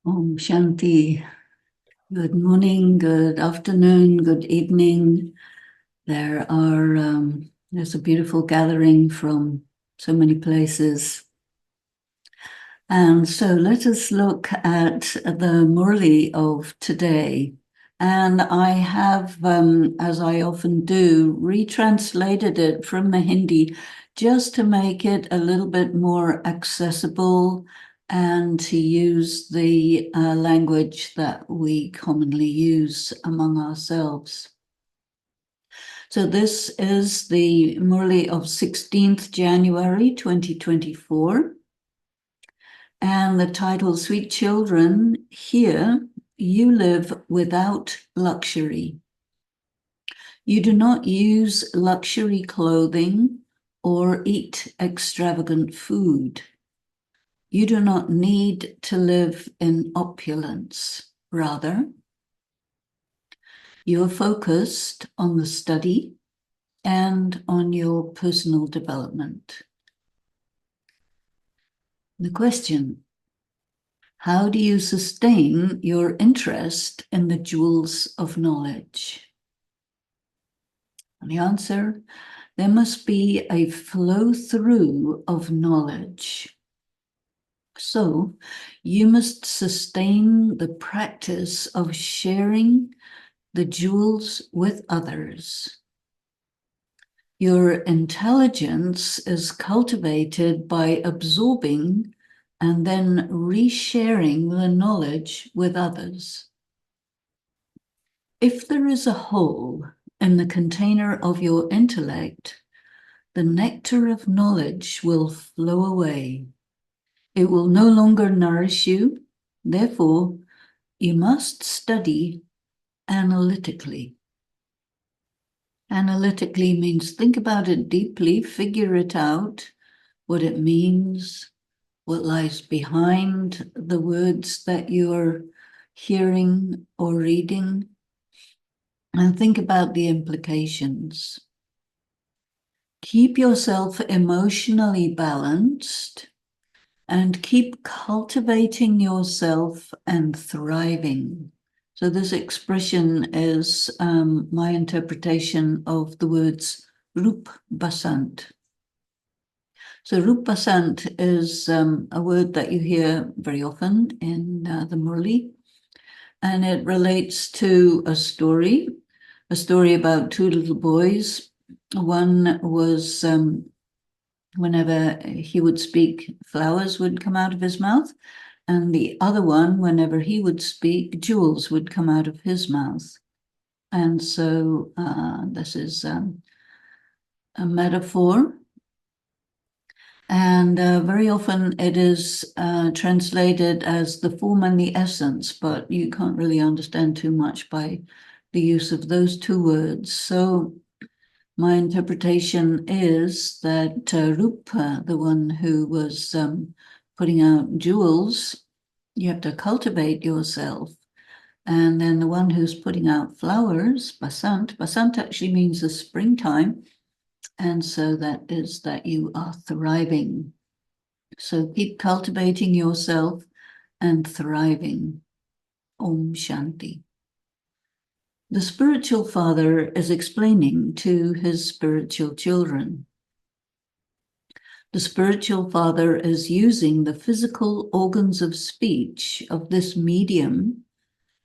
Om Shanti. Good morning, good afternoon, good evening. There's a beautiful gathering from so many places. And so let us look at the Murli of today. And I have, as I often do, retranslated it from the Hindi just to make it a little bit more accessible and to use the language that we commonly use among ourselves. So this is the Murli of 16th January 2024. And the title, Sweet Children, here you live without luxury. You do not use luxury clothing or eat extravagant food. You do not need to live in opulence. Rather, you are focused on the study and on your personal development. The question: how do you sustain your interest in the jewels of knowledge? And the answer: there must be a flow through of knowledge. So you must sustain the practice of sharing the jewels with others. Your intelligence is cultivated by absorbing and then resharing the knowledge with others. If there is a hole in the container of your intellect, the nectar of knowledge will flow away. It will no longer nourish you. Therefore, you must study analytically. Analytically means think about it deeply, figure it out, what it means, what lies behind the words that you're hearing or reading, and think about the implications. Keep yourself emotionally balanced and keep cultivating yourself and thriving. So this expression is my interpretation of the words Rup Basant. So Rup Basant is a word that you hear very often in the Murli, and it relates to a story about two little boys. One was whenever he would speak, flowers would come out of his mouth, and the other one, whenever he would speak, jewels would come out of his mouth. And so this is a metaphor. And very often it is translated as the form and the essence, but you can't really understand too much by the use of those two words. So my interpretation is that Rupa, the one who was putting out jewels, you have to cultivate yourself. And then the one who's putting out flowers, Basant actually means the springtime. And so that is that you are thriving. So keep cultivating yourself and thriving. Om Shanti. The spiritual father is explaining to his spiritual children. The spiritual father is using the physical organs of speech of this medium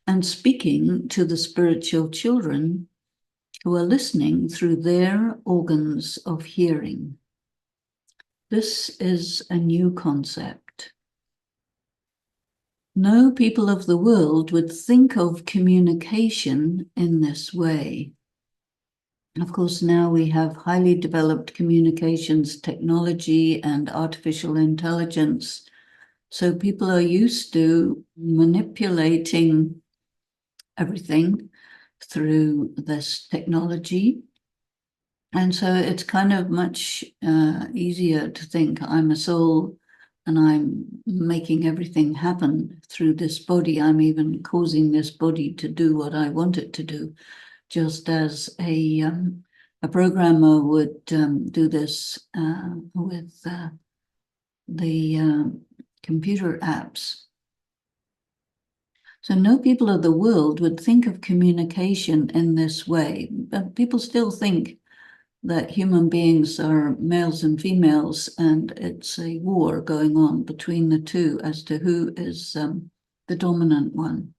and speaking to the spiritual children who are listening through their organs of hearing. This is a new concept. No people of the world would think of communication in this way. Of course, now we have highly developed communications technology and artificial intelligence. So people are used to manipulating everything through this technology. And so it's kind of much easier to think I'm a soul and I'm making everything happen through this body. I'm even causing this body to do what I want it to do, just as a programmer would do this with the computer apps. So no people of the world would think of communication in this way, but people still think that human beings are males and females, and it's a war going on between the two as to who is the dominant one.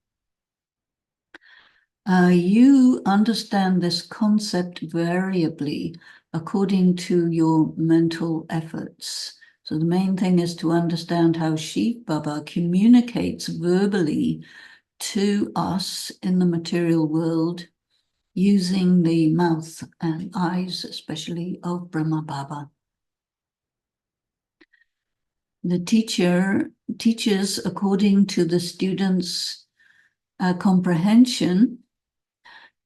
You understand this concept variably according to your mental efforts. So the main thing is to understand how Shiv Baba communicates verbally to us in the material world using the mouth and eyes, especially of Brahma Baba. The teacher teaches according to the student's comprehension,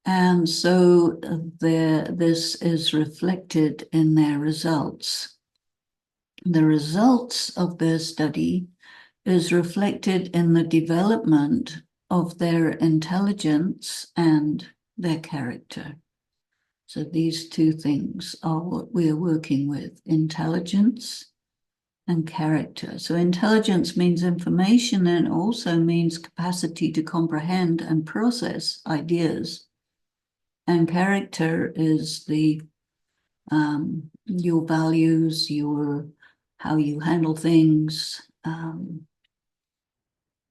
and so this is reflected in their results. The results of their study is reflected in the development of their intelligence and their character. So these two things are what we are working with, intelligence and character. So intelligence means information and also means capacity to comprehend and process ideas. And character is your values, how you handle things,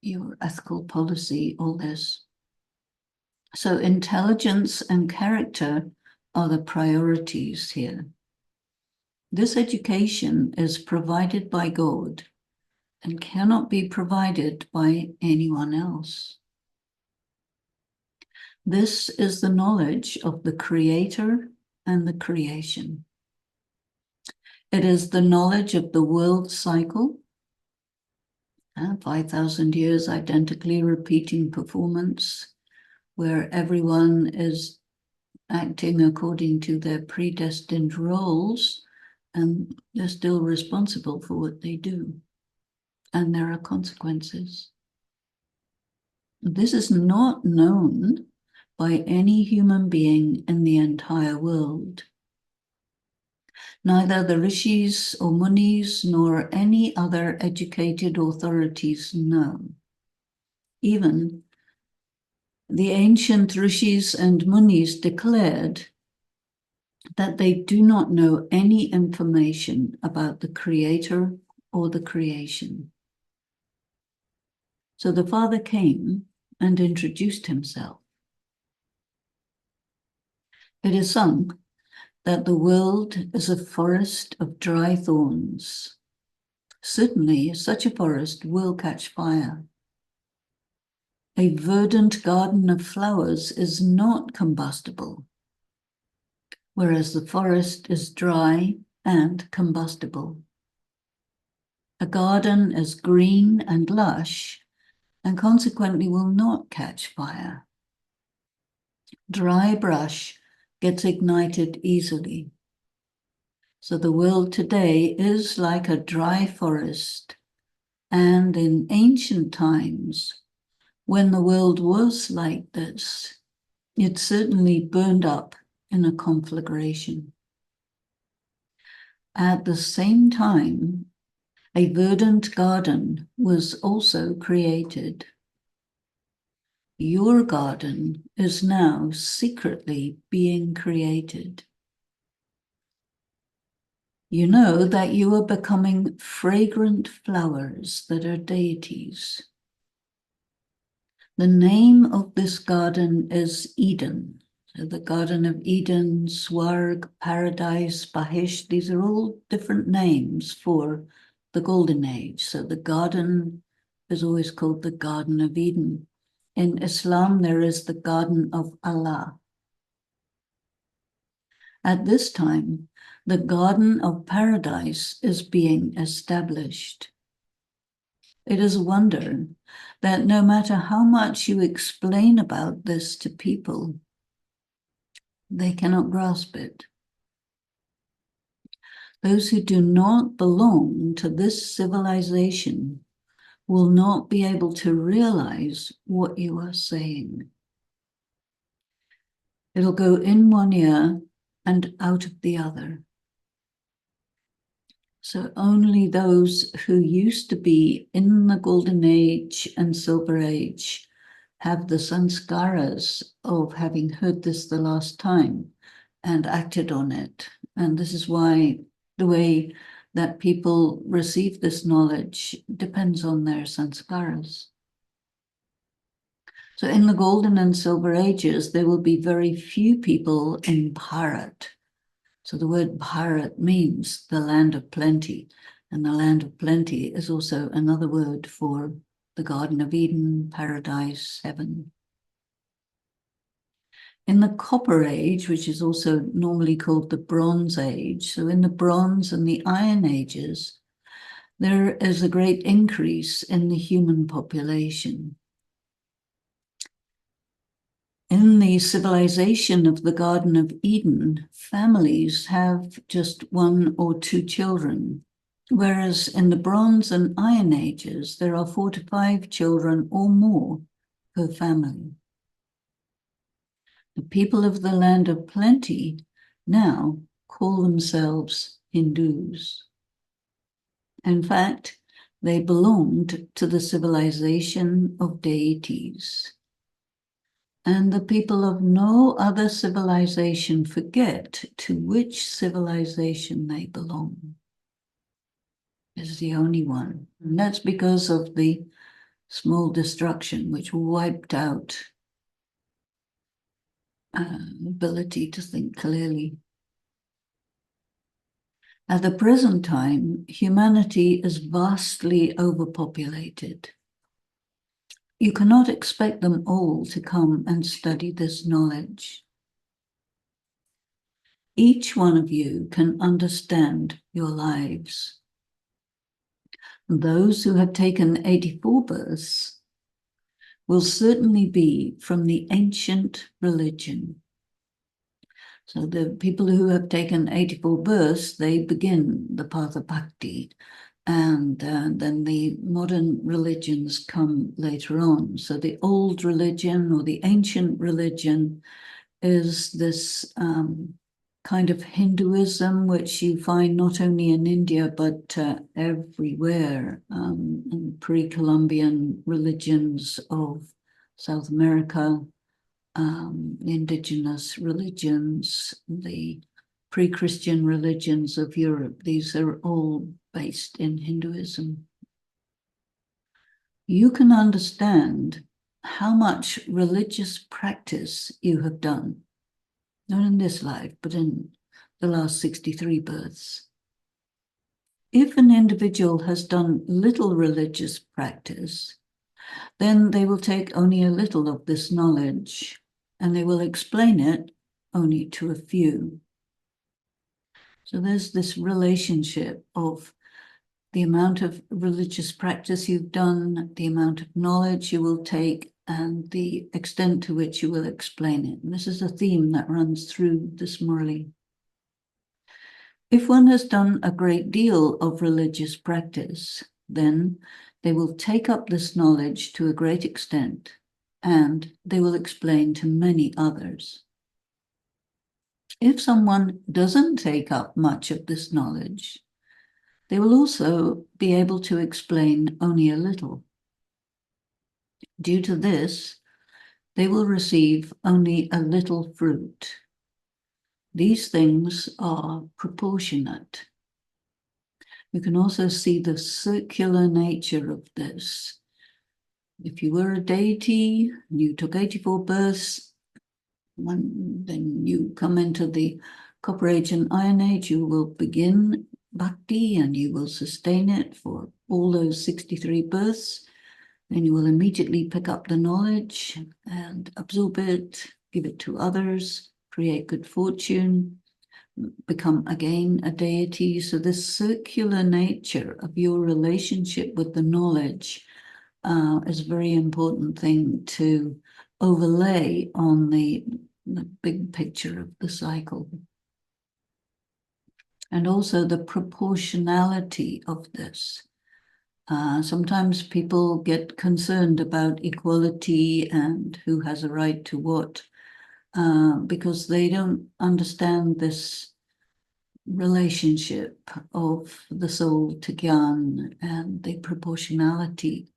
your ethical policy, all this. So intelligence and character are the priorities here. This education is provided by God and cannot be provided by anyone else. This is the knowledge of the Creator and the creation. It is the knowledge of the world cycle, 5,000 years identically repeating performance, where everyone is acting according to their predestined roles, and they're still responsible for what they do. And there are consequences. This is not known by any human being in the entire world. Neither the rishis or munis nor any other educated authorities know. Even the ancient rishis and munis declared that they do not know any information about the Creator or the creation. So the Father came and introduced himself. It is sung that the world is a forest of dry thorns. Certainly, such a forest will catch fire. A verdant garden of flowers is not combustible, whereas the forest is dry and combustible. A garden is green and lush, and consequently will not catch fire. Dry brush gets ignited easily. So the world today is like a dry forest, and in ancient times, when the world was like this, it certainly burned up in a conflagration. At the same time, a verdant garden was also created. Your garden is now secretly being created. You know that you are becoming fragrant flowers that are deities. The name of this garden is Eden. So the Garden of Eden, Swarg, Paradise, Bahish, these are all different names for the Golden Age. So the garden is always called the Garden of Eden. In Islam, there is the Garden of Allah. At this time, the Garden of Paradise is being established. It is a wonder that no matter how much you explain about this to people, they cannot grasp it. Those who do not belong to this civilization will not be able to realize what you are saying. It'll go in one ear and out of the other. So only those who used to be in the Golden Age and Silver Age have the sanskaras of having heard this the last time and acted on it. And this is why the way that people receive this knowledge depends on their sanskaras. So in the golden and silver ages, there will be very few people in Bharat. So the word Bharat means the land of plenty. And the land of plenty is also another word for the Garden of Eden, paradise, heaven. In the Copper Age, which is also normally called the Bronze Age, so in the Bronze and the Iron Ages, there is a great increase in the human population. In the civilization of the Garden of Eden, families have just 1 or 2 children, whereas in the Bronze and Iron Ages, there are 4 to 5 children or more per family. The people of the land of plenty now call themselves Hindus. In fact, they belonged to the civilization of deities. And the people of no other civilization forget to which civilization they belong. It's the only one. And that's because of the small destruction which wiped out ability to think clearly. At the present time, humanity is vastly overpopulated. You cannot expect them all to come and study this knowledge. Each one of you can understand your lives. Those who have taken 84 births will certainly be from the ancient religion. So the people who have taken 84 births, they begin the path of bhakti. And then the modern religions come later on. So the old religion or the ancient religion is this kind of Hinduism, which you find not only in India, but everywhere, in pre-Columbian religions of South America, indigenous religions, the pre-Christian religions of Europe. These are all based in Hinduism. You can understand how much religious practice you have done, not in this life, but in the last 63 births. If an individual has done little religious practice, then they will take only a little of this knowledge, and they will explain it only to a few. So there's this relationship of the amount of religious practice you've done, the amount of knowledge you will take, and the extent to which you will explain it. And this is a theme that runs through this Murli. If one has done a great deal of religious practice, then they will take up this knowledge to a great extent, and they will explain to many others. If someone doesn't take up much of this knowledge, they will also be able to explain only a little. Due to this, they will receive only a little fruit. These things are proportionate. You can also see the circular nature of this. If you were a deity, you took 84 births, then you come into the Copper Age and Iron Age, you will begin bhakti and you will sustain it for all those 63 births. Then you will immediately pick up the knowledge and absorb it, give it to others, create good fortune, become again a deity. So this circular nature of your relationship with the knowledge is a very important thing to overlay on the big picture of the cycle. And also the proportionality of this. Sometimes people get concerned about equality and who has a right to what, because they don't understand this relationship of the soul to Gyan and the proportionality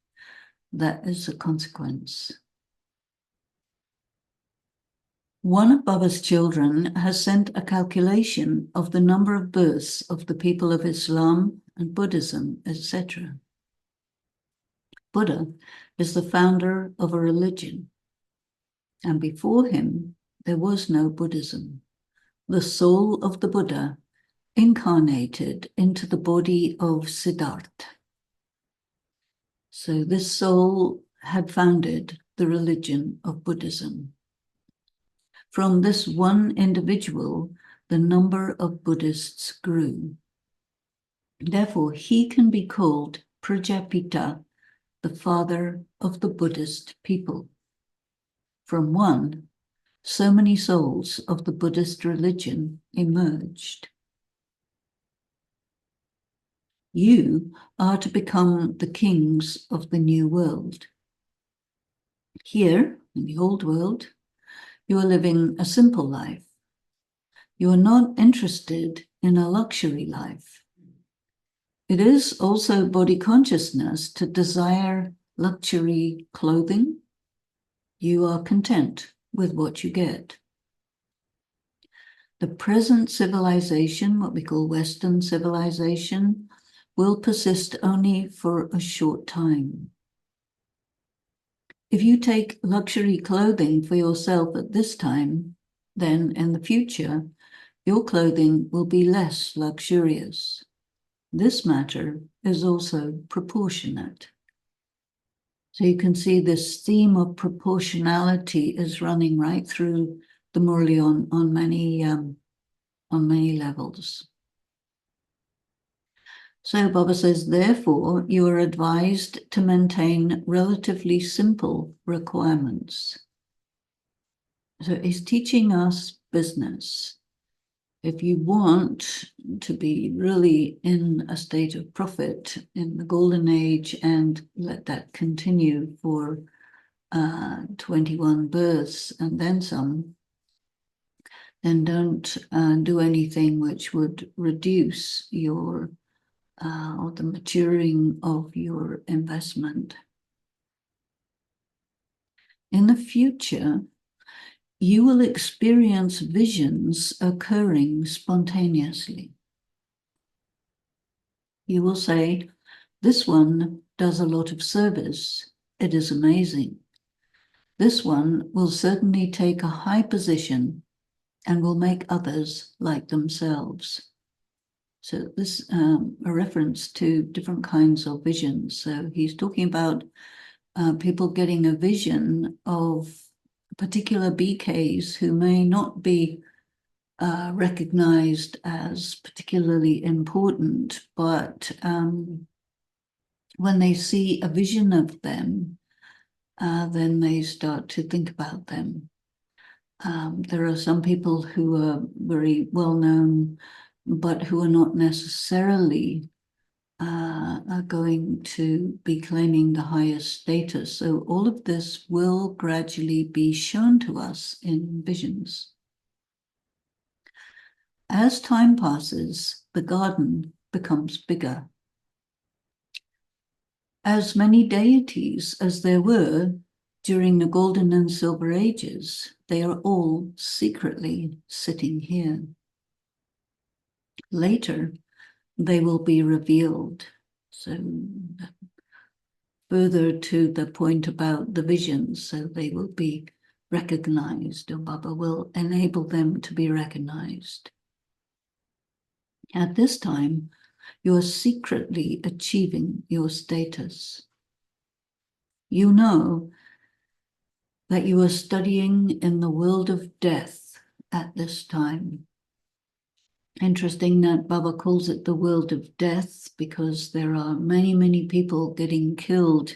that is a consequence. One of Baba's children has sent a calculation of the number of births of the people of Islam and Buddhism, etc. Buddha is the founder of a religion, and before him there was no Buddhism. The soul of the Buddha incarnated into the body of Siddhartha. So this soul had founded the religion of Buddhism. From this one individual, the number of Buddhists grew. Therefore, he can be called Prajapita, the father of the Buddhist people. From one, so many souls of the Buddhist religion emerged. You are to become the kings of the new world. Here, in the old world, you are living a simple life. You are not interested in a luxury life. It is also body consciousness to desire luxury clothing. You are content with what you get. The present civilization, what we call Western civilization, will persist only for a short time. If you take luxury clothing for yourself at this time, then in the future, your clothing will be less luxurious. This matter is also proportionate. So you can see this theme of proportionality is running right through the Murli on many levels. So Baba says, therefore, you are advised to maintain relatively simple requirements. So he's teaching us business. If you want to be really in a state of profit in the golden age and let that continue for 21 births and then some, then don't do anything which would reduce your or the maturing of your investment. In the future, you will experience visions occurring spontaneously. You will say, this one does a lot of service. It is amazing. This one will certainly take a high position and will make others like themselves. So this is a reference to different kinds of visions. So he's talking about people getting a vision of particular BKs who may not be recognized as particularly important, but when they see a vision of them, then they start to think about them. There are some people who are very well known, but who are not necessarily are going to be claiming the highest status. So all of this will gradually be shown to us in visions. As time passes, the garden becomes bigger. As many deities as there were during the Golden and Silver Ages, they are all secretly sitting here. Later, they will be revealed. So further to the point about the visions, so they will be recognized, or Baba will enable them to be recognized. At this time, you are secretly achieving your status. You know that you are studying in the world of death at this time. Interesting that Baba calls it the world of death because there are many, many people getting killed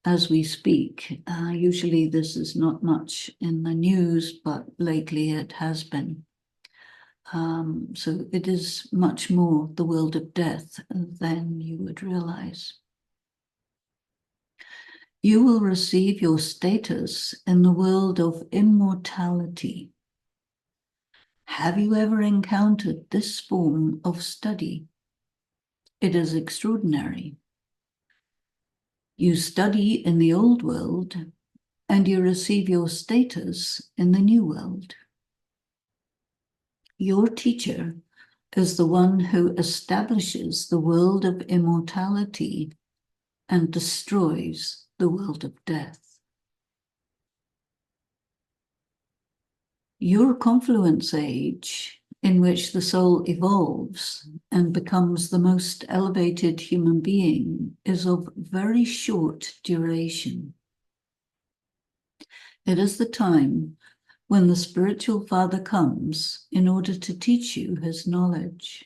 as we speak. Usually this is not much in the news, but lately it has been. So it is much more the world of death than you would realize. You will receive your status in the world of immortality. Have you ever encountered this form of study? It is extraordinary. You study in the old world and you receive your status in the new world. Your teacher is the one who establishes the world of immortality and destroys the world of death. Your confluence age, in which the soul evolves and becomes the most elevated human being, is of very short duration. It is the time when the spiritual father comes in order to teach you his knowledge.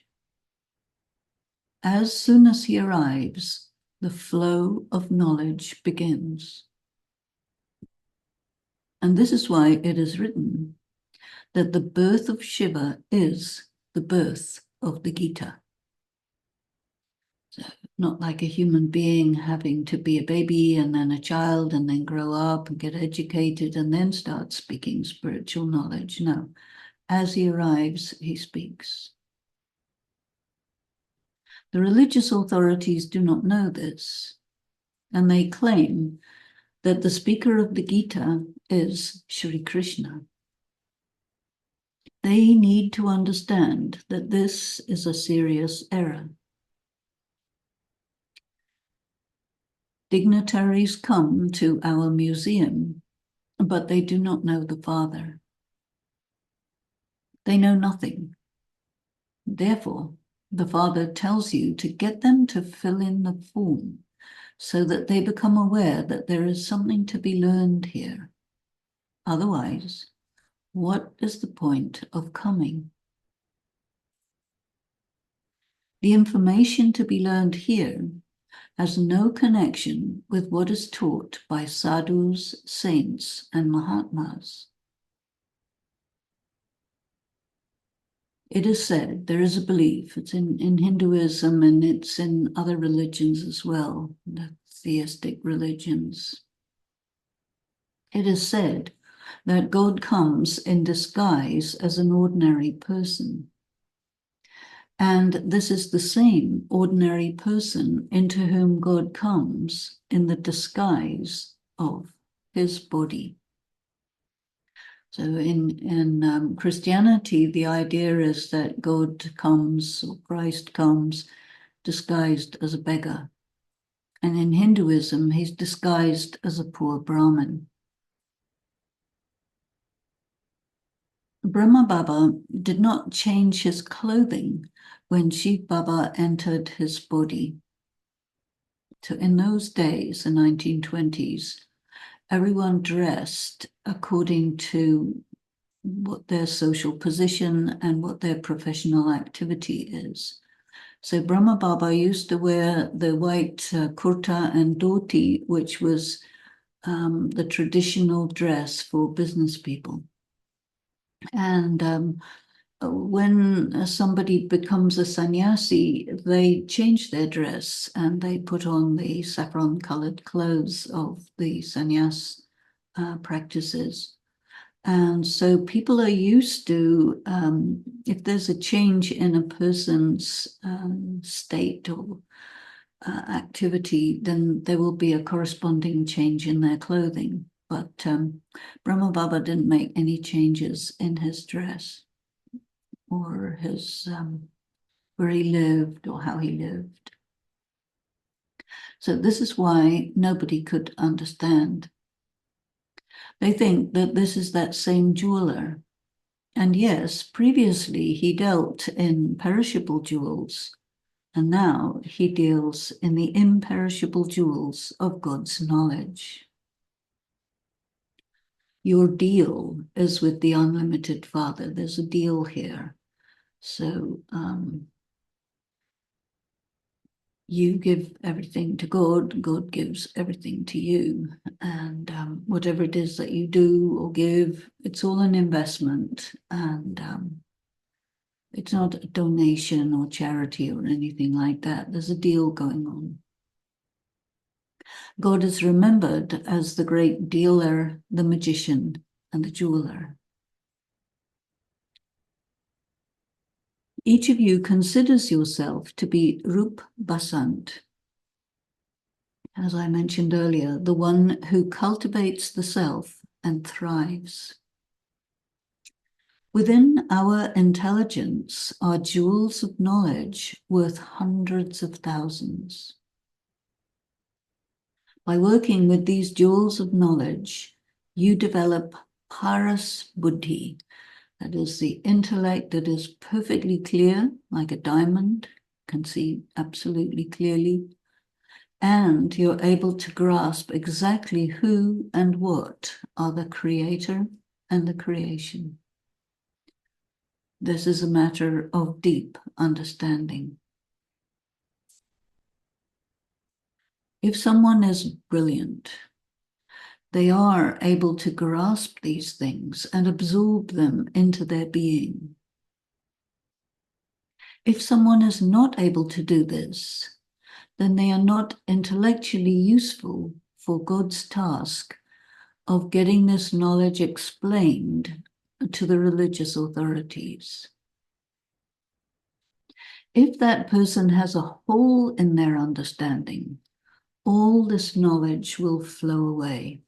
As soon as he arrives, the flow of knowledge begins. And this is why it is written that the birth of Shiva is the birth of the Gita. So, not like a human being having to be a baby and then a child and then grow up and get educated and then start speaking spiritual knowledge. No, as he arrives, he speaks. The religious authorities do not know this, and they claim that the speaker of the Gita is Sri Krishna. They need to understand that this is a serious error. Dignitaries come to our museum, but they do not know the Father. They know nothing. Therefore, the Father tells you to get them to fill in the form so that they become aware that there is something to be learned here. Otherwise, what is the point of coming? The information to be learned here has no connection with what is taught by sadhus, saints, and mahatmas. It is said, there is a belief, it's in Hinduism and it's in other religions as well, the theistic religions. It is said that God comes in disguise as an ordinary person. And this is the same ordinary person into whom God comes in the disguise of his body. So in Christianity, the idea is that God comes, or Christ comes, disguised as a beggar. And in Hinduism, he's disguised as a poor Brahmin. Brahma Baba did not change his clothing when Shiv Baba entered his body. So in those days, the 1920s, everyone dressed according to what their social position and what their professional activity is. So Brahma Baba used to wear the white kurta and dhoti, which was the traditional dress for business people. And when somebody becomes a sannyasi, they change their dress and they put on the saffron-colored clothes of the sannyas practices. And so people are used to, if there's a change in a person's state or activity, then there will be a corresponding change in their clothing. But Brahma Baba didn't make any changes in his dress or his where he lived or how he lived. So this is why nobody could understand. They think that this is that same jeweler. And yes, previously he dealt in perishable jewels, and now he deals in the imperishable jewels of God's knowledge. Your deal is with the unlimited Father. There's a deal here. So you give everything to God, God gives everything to you. And whatever it is that you do or give, it's all an investment. And it's not a donation or charity or anything like that. There's a deal going on. God is remembered as the great dealer, the magician, and the jeweler. Each of you considers yourself to be Rup Basant, as I mentioned earlier, the one who cultivates the self and thrives. Within our intelligence are jewels of knowledge worth hundreds of thousands. By working with these jewels of knowledge, you develop paras buddhi, that is the intellect that is perfectly clear, like a diamond, can see absolutely clearly, and you're able to grasp exactly who and what are the creator and the creation. This is a matter of deep understanding. If someone is brilliant, they are able to grasp these things and absorb them into their being. If someone is not able to do this, then they are not intellectually useful for God's task of getting this knowledge explained to the religious authorities. If that person has a hole in their understanding, all this knowledge will flow away.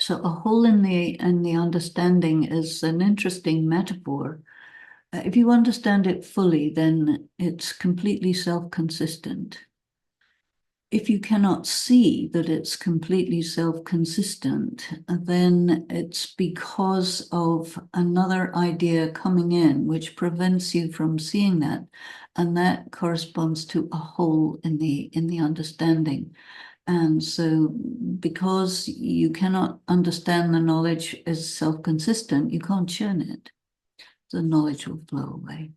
So a hole in the understanding is an interesting metaphor. If you understand it fully, then it's completely self-consistent. If you cannot see that it's completely self-consistent, then it's because of another idea coming in which prevents you from seeing that, and that corresponds to a hole in the understanding. And so because you cannot understand the knowledge as self-consistent, you can't churn it. The knowledge will flow away.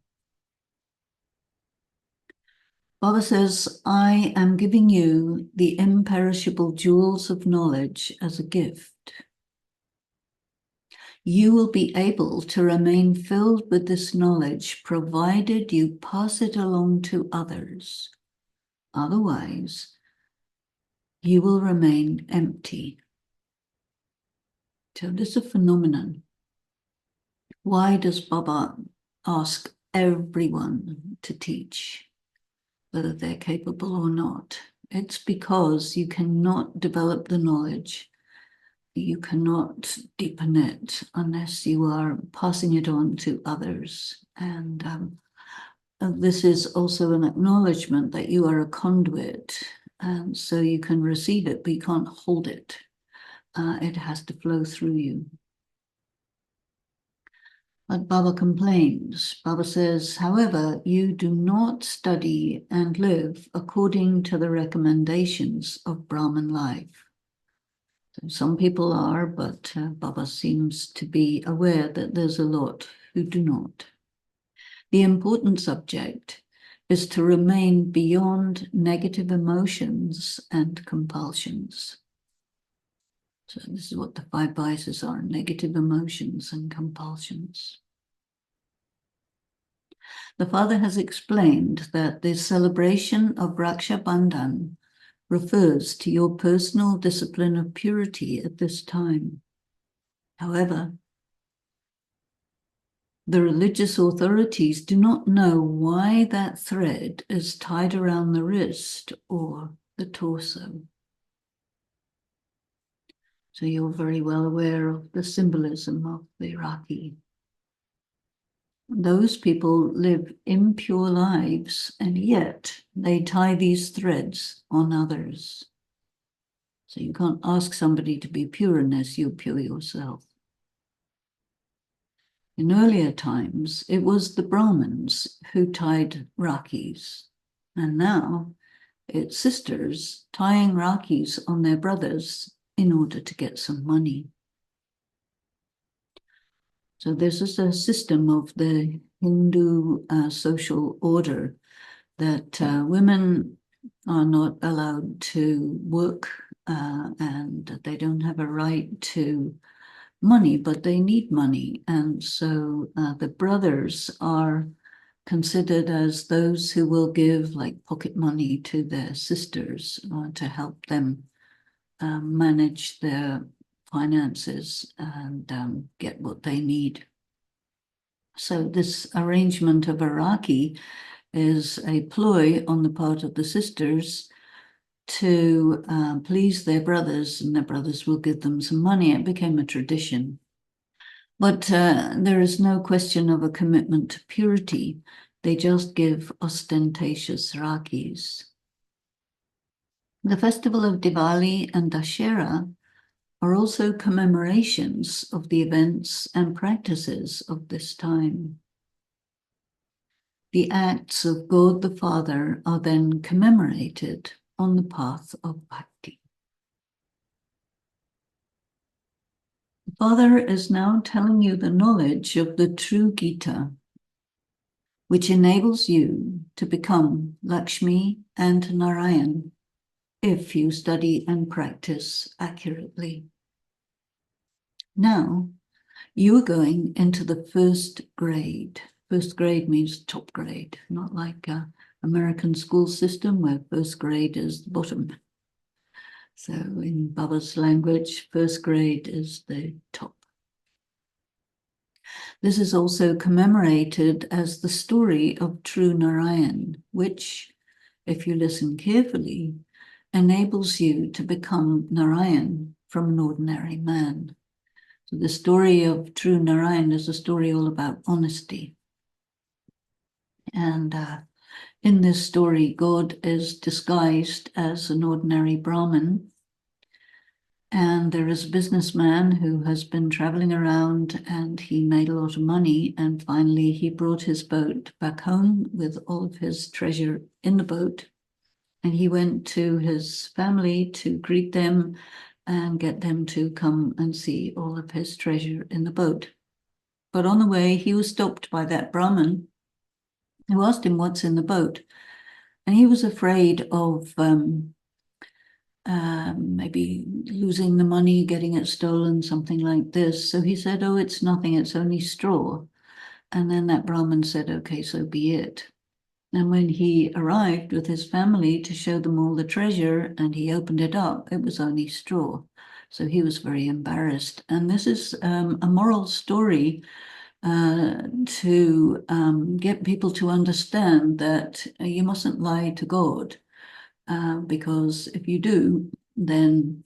Baba says, I am giving you the imperishable jewels of knowledge as a gift. You will be able to remain filled with this knowledge provided you pass it along to others. Otherwise, you will remain empty. So this is a phenomenon. Why does Baba ask everyone to teach, whether they're capable or not? It's because you cannot develop the knowledge, you cannot deepen it unless you are passing it on to others. And this is also an acknowledgement that you are a conduit, and so you can receive it, but you can't hold it. It has to flow through you. But Baba complains. Baba says, however, you do not study and live according to the recommendations of Brahman life. So some people are, but Baba seems to be aware that there's a lot who do not. The important subject is to remain beyond negative emotions and compulsions. So this is what the 5 vices are, negative emotions and compulsions. The Father has explained that the celebration of Raksha Bandhan refers to your personal discipline of purity at this time. However, the religious authorities do not know why that thread is tied around the wrist or the torso. So you're very well aware of the symbolism of the Rakhi. Those people live impure lives, and yet they tie these threads on others. So you can't ask somebody to be pure unless you're pure yourself. In earlier times, it was the Brahmins who tied Rakhis, and now it's sisters tying Rakhis on their brothers in order to get some money. So this is a system of the Hindu social order that women are not allowed to work and they don't have a right to money, but they need money. And so the brothers are considered as those who will give like pocket money to their sisters to help them manage their finances and get what they need. So this arrangement of Iraqi is a ploy on the part of the sisters to please their brothers, and their brothers will give them some money. It became a tradition. But there is no question of a commitment to purity. They just give ostentatious rakis. The festival of Diwali and Dashera are also commemorations of the events and practices of this time. The acts of God the Father are then commemorated on the path of bhakti. The Father is now telling you the knowledge of the true Gita, which enables you to become Lakshmi and Narayan if you study and practice accurately. Now, you are going into the first grade. First grade means top grade, not like American school system where first grade is the bottom. So in Baba's language, first grade is the top. This is also commemorated as the story of true Narayan, which, if you listen carefully, enables you to become Narayan from an ordinary man. So the story of true Narayan is a story all about honesty. And in this story, God is disguised as an ordinary Brahmin. And there is a businessman who has been traveling around and he made a lot of money. And finally, he brought his boat back home with all of his treasure in the boat. And he went to his family to greet them and get them to come and see all of his treasure in the boat. But on the way, he was stopped by that Brahmin who asked him what's in the boat. And he was afraid of maybe losing the money, getting it stolen, something like this. So he said, oh, it's nothing, it's only straw. And then that Brahmin said, okay, so be it. And when he arrived with his family to show them all the treasure and he opened it up, it was only straw. So he was very embarrassed. And this is a moral story to get people to understand that you mustn't lie to God, because if you do, then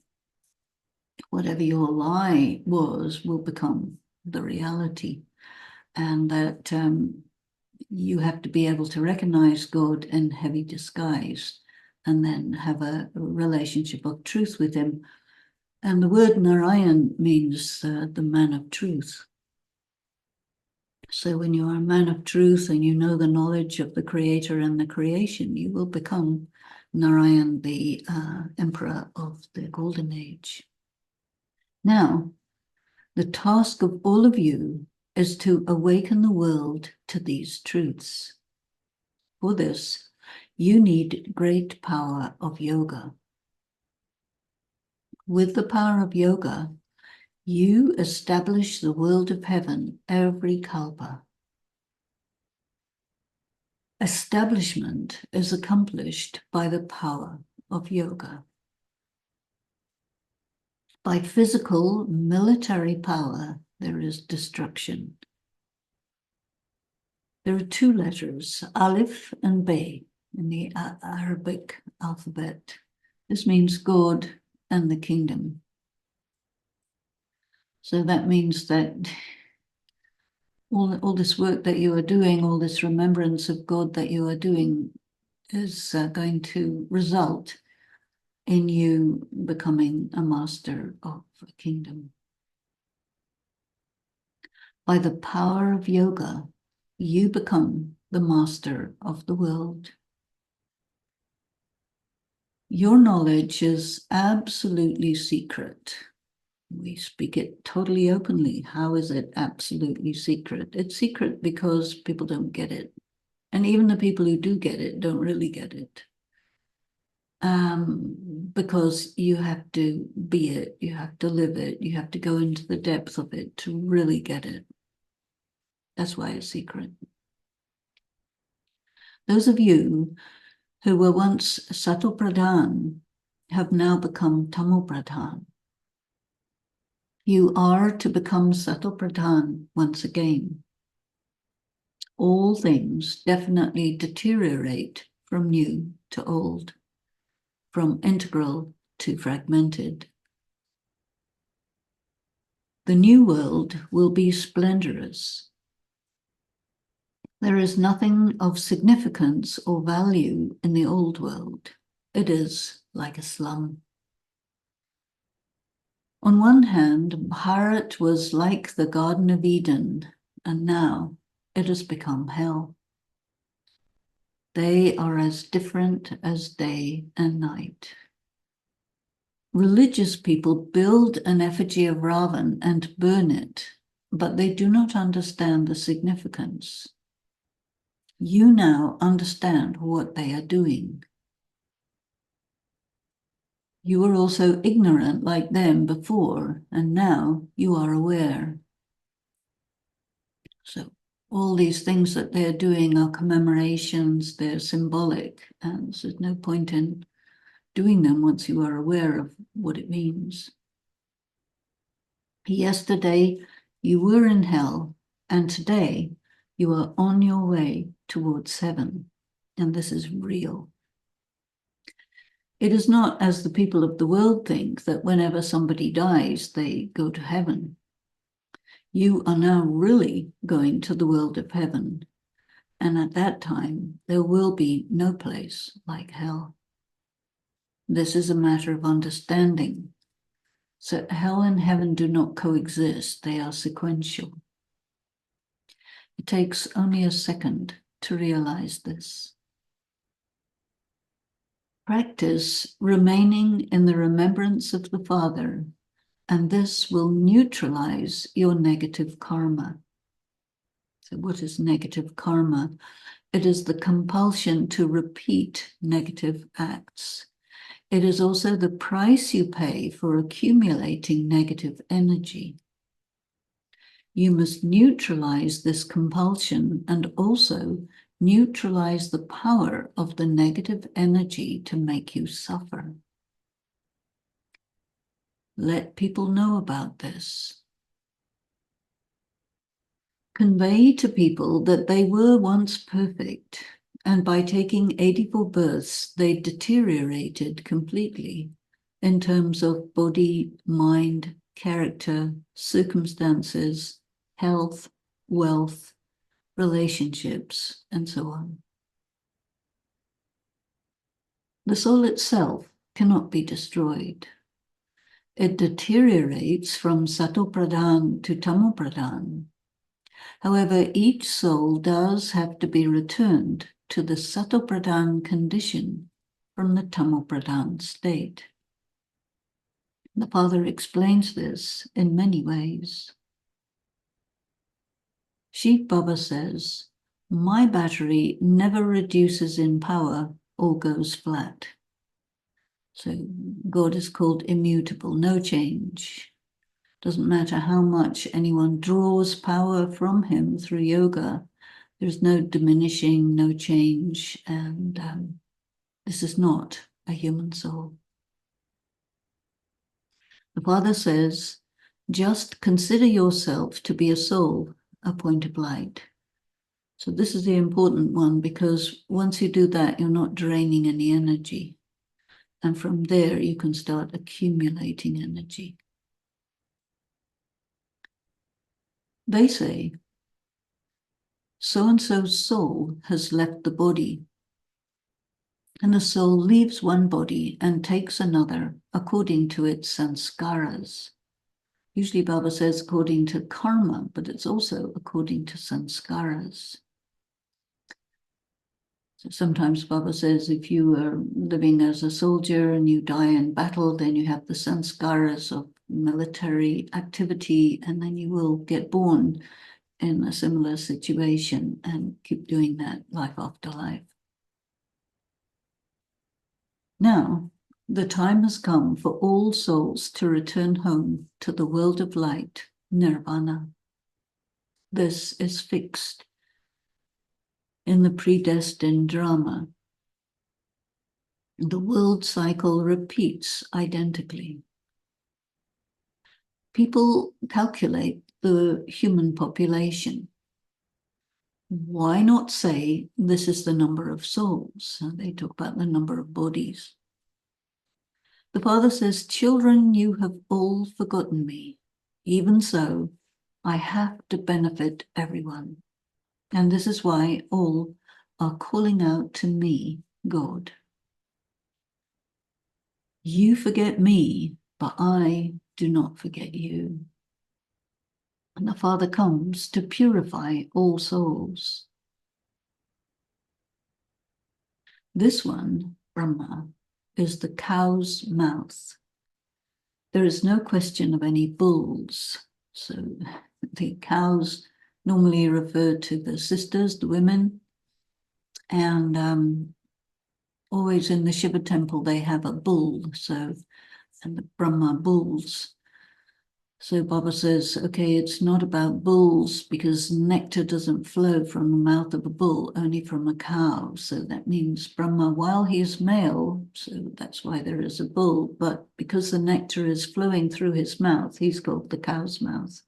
whatever your lie was will become the reality. And that you have to be able to recognize God in heavy disguise and then have a relationship of truth with him. And the word Narayan means the man of truth. So when you are a man of truth and you know the knowledge of the creator and the creation, you will become Narayan, the emperor of the golden age. Now, the task of all of you is to awaken the world to these truths. For this, you need great power of yoga. With the power of yoga, you establish the world of heaven every kalpa. Establishment is accomplished by the power of yoga. By physical military power, there is destruction. There are two letters, Aleph and Be, in the Arabic alphabet. This means God and the kingdom. So that means that all this work that you are doing, all this remembrance of God that you are doing is going to result in you becoming a master of a kingdom. By the power of yoga, you become the master of the world. Your knowledge is absolutely secret. We speak it totally openly. How is it absolutely secret? It's secret because people don't get it. And even the people who do get it don't really get it. Because you have to be it, you have to live it, you have to go into the depth of it to really get it. That's why it's secret. Those of you who were once Sato Pradhan have now become Tamo Pradhan. You are to become Sato Pradhan once again. All things definitely deteriorate from new to old, from integral to fragmented. The new world will be splendorous. There is nothing of significance or value in the old world. It is like a slum. On one hand, Bharat was like the Garden of Eden, and now it has become hell. They are as different as day and night. Religious people build an effigy of Ravan and burn it, but they do not understand the significance. You now understand what they are doing. You were also ignorant like them before, and now you are aware. So all these things that they're doing are commemorations, they're symbolic, and there's no point in doing them once you are aware of what it means. Yesterday, you were in hell, and today you are on your way towards heaven, and this is real. It is not as the people of the world think that whenever somebody dies, they go to heaven. You are now really going to the world of heaven, and at that time, there will be no place like hell. This is a matter of understanding. So hell and heaven do not coexist, they are sequential. It takes only a second to realize this. Practice remaining in the remembrance of the Father, and this will neutralize your negative karma. So what is negative karma? It is the compulsion to repeat negative acts. It is also the price you pay for accumulating negative energy. You must neutralize this compulsion and also neutralize the power of the negative energy to make you suffer. Let people know about this. Convey to people that they were once perfect, and by taking 84 births, they deteriorated completely in terms of body, mind, character, circumstances, health, wealth, relationships, and so on. The soul itself cannot be destroyed. It deteriorates from Sato-pradhan to Tamo-pradhan. However, each soul does have to be returned to the Sato-pradhan condition from the Tamo-pradhan state. The Father explains this in many ways. Shiv Baba says, "My battery never reduces in power or goes flat." So God is called immutable, no change. Doesn't matter how much anyone draws power from him through yoga, there's no diminishing, no change, and this is not a human soul. The Father says, just consider yourself to be a soul, a point of light. So this is the important one, because once you do that, you're not draining any energy. And from there, you can start accumulating energy. They say, so-and-so's soul has left the body, and the soul leaves one body and takes another according to its sanskaras. Usually Baba says according to karma, but it's also according to sanskaras. So sometimes Baba says if you are living as a soldier and you die in battle, then you have the sanskaras of military activity, and then you will get born in a similar situation and keep doing that life after life. Now, the time has come for all souls to return home to the world of light, nirvana. This is fixed in the predestined drama. The world cycle repeats identically. People calculate the human population. Why not say this is the number of souls? They talk about the number of bodies. The Father says, children, you have all forgotten me. Even so, I have to benefit everyone. And this is why all are calling out to me, God. You forget me, but I do not forget you. And the Father comes to purify all souls. This one, Brahma, is the cow's mouth. There is no question of any bulls. So the cows normally refer to the sisters, the women, and always in the Shiva temple they have a bull, so, and the Brahma bulls. So Baba says, okay, it's not about bulls because nectar doesn't flow from the mouth of a bull, only from a cow. So that means Brahma, while he is male, so that's why there is a bull, but because the nectar is flowing through his mouth, he's called the cow's mouth.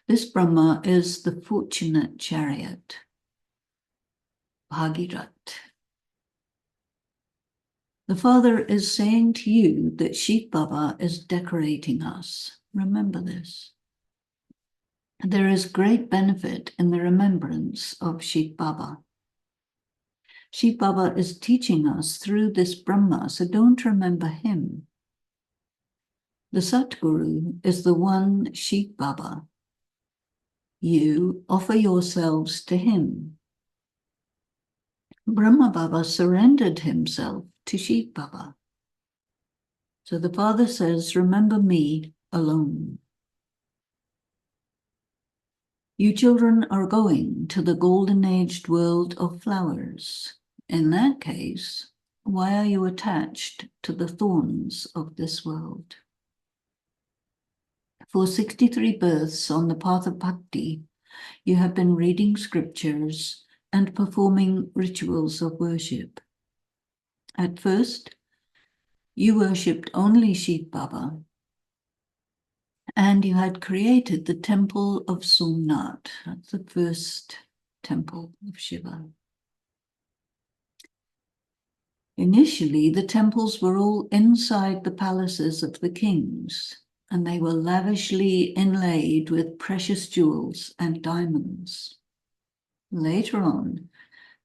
This Brahma is the fortunate chariot, Bhagirat. The Father is saying to you that Shiv Baba is decorating us. Remember this. There is great benefit in the remembrance of Shiv Baba. Shiv Baba is teaching us through this Brahma, so don't remember him. The Satguru is the one Shiv Baba. You offer yourselves to him. Brahma Baba surrendered himself to Shiv Baba. So the Father says, remember me alone. You children are going to the golden-aged world of flowers. In that case, why are you attached to the thorns of this world? For 63 births on the path of bhakti, you have been reading scriptures and performing rituals of worship. At first, you worshipped only Shiv Baba, and you had created the temple of Somnath, that's the first temple of Shiva. Initially, the temples were all inside the palaces of the kings, and they were lavishly inlaid with precious jewels and diamonds. Later on,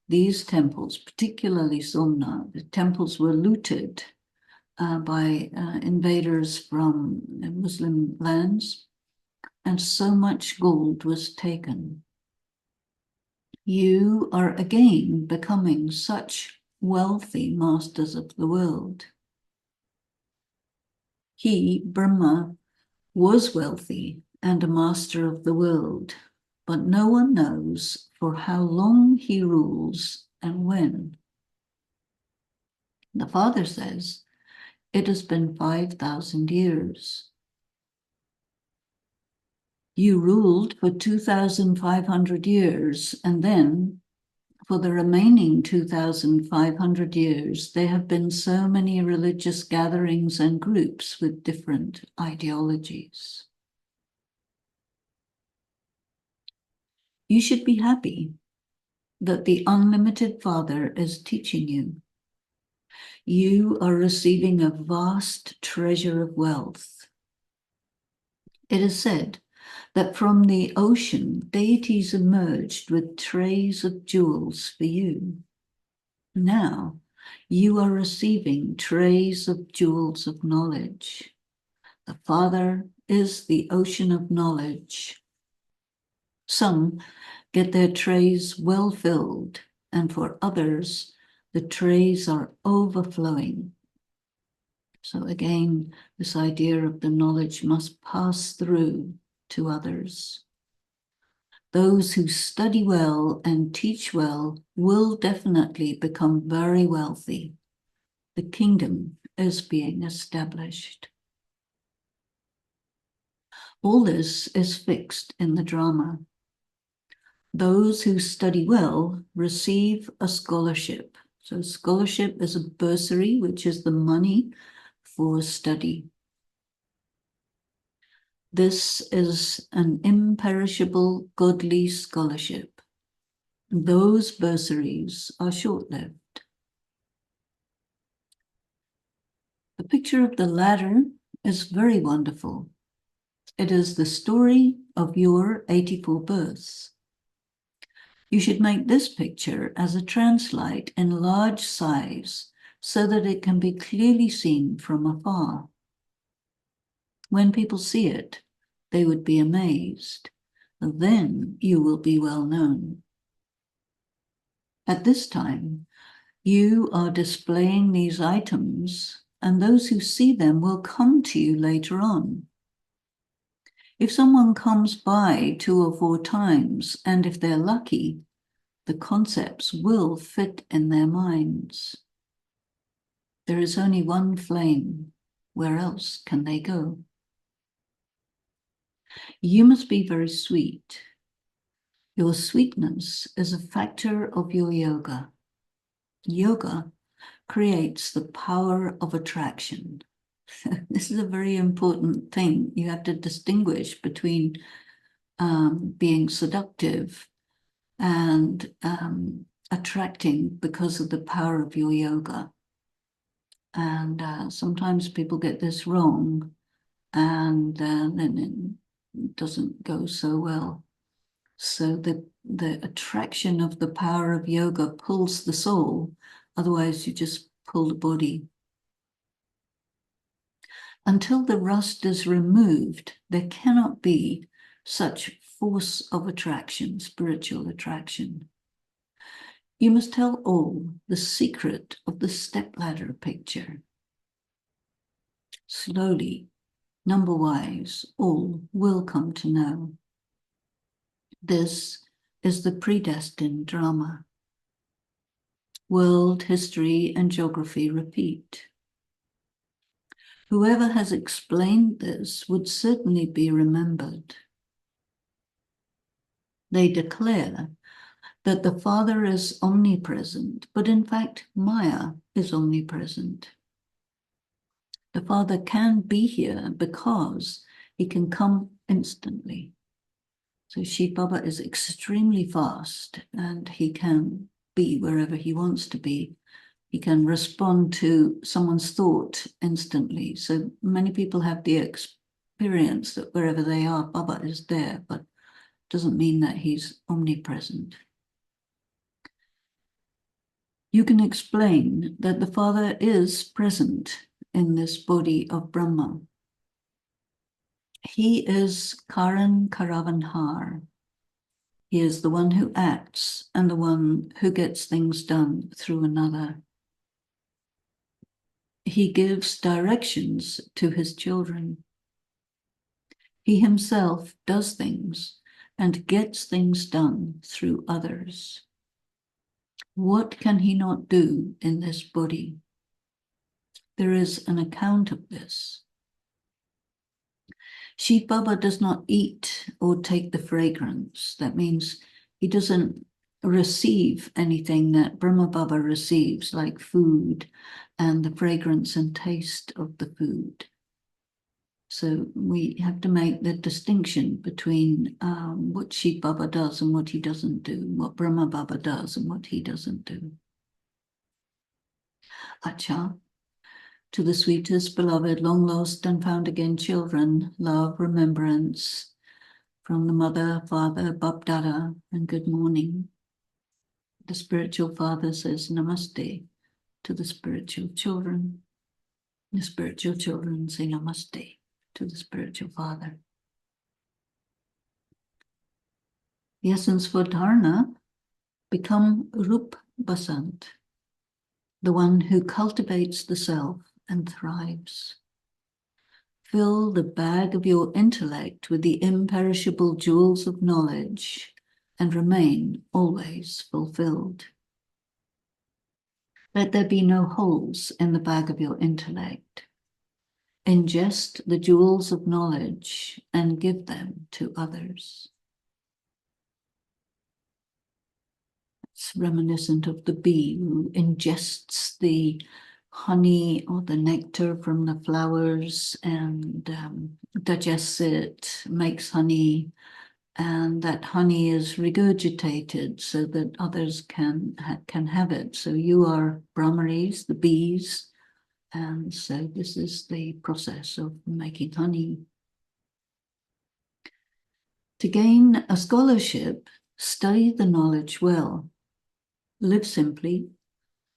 these temples, particularly Somnath, the temples were looted by invaders from Muslim lands, and so much gold was taken. You are again becoming such wealthy masters of the world. He, Brahma, was wealthy and a master of the world, but no one knows for how long he rules and when. The Father says, it has been 5,000 years. You ruled for 2,500 years, and then for the remaining 2,500 years, there have been so many religious gatherings and groups with different ideologies. You should be happy that the unlimited Father is teaching you. You are receiving a vast treasure of wealth. It is said that from the ocean, deities emerged with trays of jewels for you. Now, you are receiving trays of jewels of knowledge. The Father is the ocean of knowledge. Some get their trays well filled, and for others, the trays are overflowing. So again, this idea of the knowledge must pass through to others. Those who study well and teach well will definitely become very wealthy. The kingdom is being established. All this is fixed in the drama. Those who study well receive a scholarship. So scholarship is a bursary, which is the money for study. This is an imperishable godly scholarship. Those bursaries are short-lived. The picture of the ladder is very wonderful. It is the story of your 84 births. You should make this picture as a translite in large size so that it can be clearly seen from afar. When people see it, they would be amazed. Then you will be well known. At this time, you are displaying these items, and those who see them will come to you later on. If someone comes by 2 or 4 times, and if they're lucky, the concepts will fit in their minds. There is only one flame. Where else can they go? You must be very sweet. Your sweetness is a factor of your yoga. Yoga creates the power of attraction. This is a very important thing. You have to distinguish between being seductive and attracting because of the power of your yoga. And sometimes people get this wrong, and then it doesn't go so well. So the attraction of the power of yoga pulls the soul. Otherwise, you just pull the body. Until the rust is removed, there cannot be such force of attraction, spiritual attraction. You must tell all the secret of the stepladder picture. Slowly, number-wise, all will come to know. This is the predestined drama. World history and geography repeat. Whoever has explained this would certainly be remembered. They declare that the Father is omnipresent, but in fact, Maya is omnipresent. The Father can be here because he can come instantly. So Shiv Baba is extremely fast, and he can be wherever he wants to be. He can respond to someone's thought instantly. So many people have the experience that wherever they are, Baba is there, but doesn't mean that he's omnipresent. You can explain that the Father is present in this body of Brahma. He is Karan Karavanhar. He is the one who acts and the one who gets things done through another. He gives directions to his children. He himself does things and gets things done through others. What can he not do in this body? There is an account of this. Shiv Baba does not eat or take the fragrance. That means he doesn't receive anything that Brahma Baba receives, like food and the fragrance and taste of the food. So we have to make the distinction between what Shiv Baba does and what he doesn't do, what Brahma Baba does and what he doesn't do. Acha, to the sweetest, beloved, long lost and found again children, love, remembrance from the mother, father, Bab Dada, and good morning. The spiritual father says namaste to the spiritual children. The spiritual children say namaste to the spiritual father. The essence for dharana, become Rup Basant, the one who cultivates the self and thrives. Fill the bag of your intellect with the imperishable jewels of knowledge and remain always fulfilled. Let there be no holes in the bag of your intellect. Ingest the jewels of knowledge and give them to others. It's reminiscent of the bee who ingests the honey or the nectar from the flowers and digests it, makes honey, and that honey is regurgitated so that others can have it. So you are Brahmaris, the bees, and so this is the process of making honey. To gain a scholarship, study the knowledge well, live simply,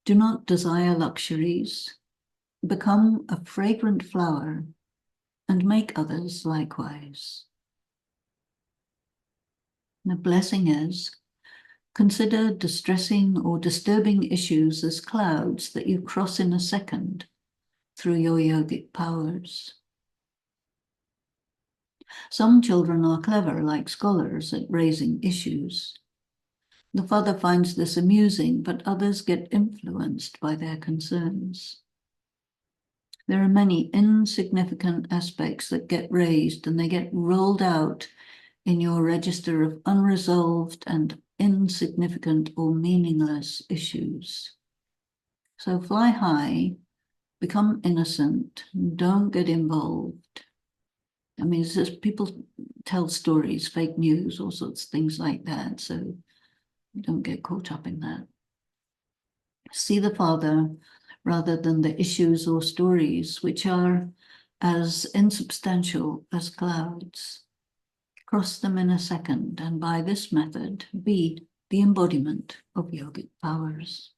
do not desire luxuries, become a fragrant flower, and make others likewise. The blessing is, consider distressing or disturbing issues as clouds that you cross in a second through your yogic powers. Some children are clever, like scholars, at raising issues. The father finds this amusing, but others get influenced by their concerns. There are many insignificant aspects that get raised, and they get rolled out in your register of unresolved and insignificant or meaningless issues. So fly high, become innocent, don't get involved. I mean, it's just people tell stories, fake news, all sorts of things like that. So don't get caught up in that. See the Father rather than the issues or stories, which are as insubstantial as clouds. Cross them in a second, and by this method, be the embodiment of yogic powers.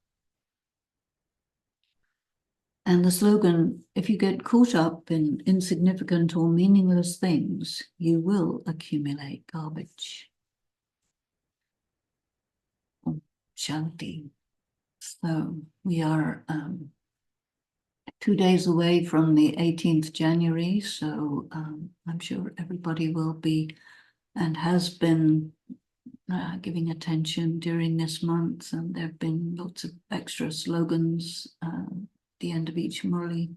And the slogan, if you get caught up in insignificant or meaningless things, you will accumulate garbage. Shanti. So we are 2 days away from the 18th January, so I'm sure everybody will be and has been giving attention during this month, and there have been lots of extra slogans at the end of each Murli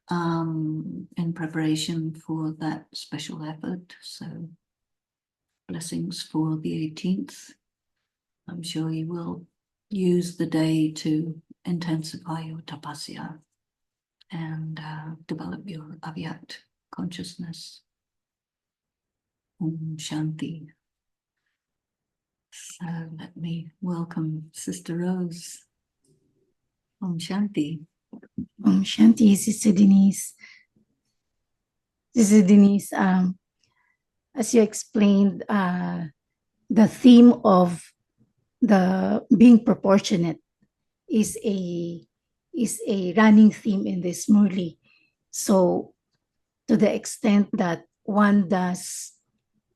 in preparation for that special effort. So blessings for the 18th. I'm sure you will use the day to intensify your tapasya and develop your avyakt consciousness. Om Shanti. So let me welcome Sister Rose. Om Shanti. Om Shanti, Sister Denise. Sister Denise, as you explained, the theme of the being proportionate is a running theme in this Murli. So to the extent that one does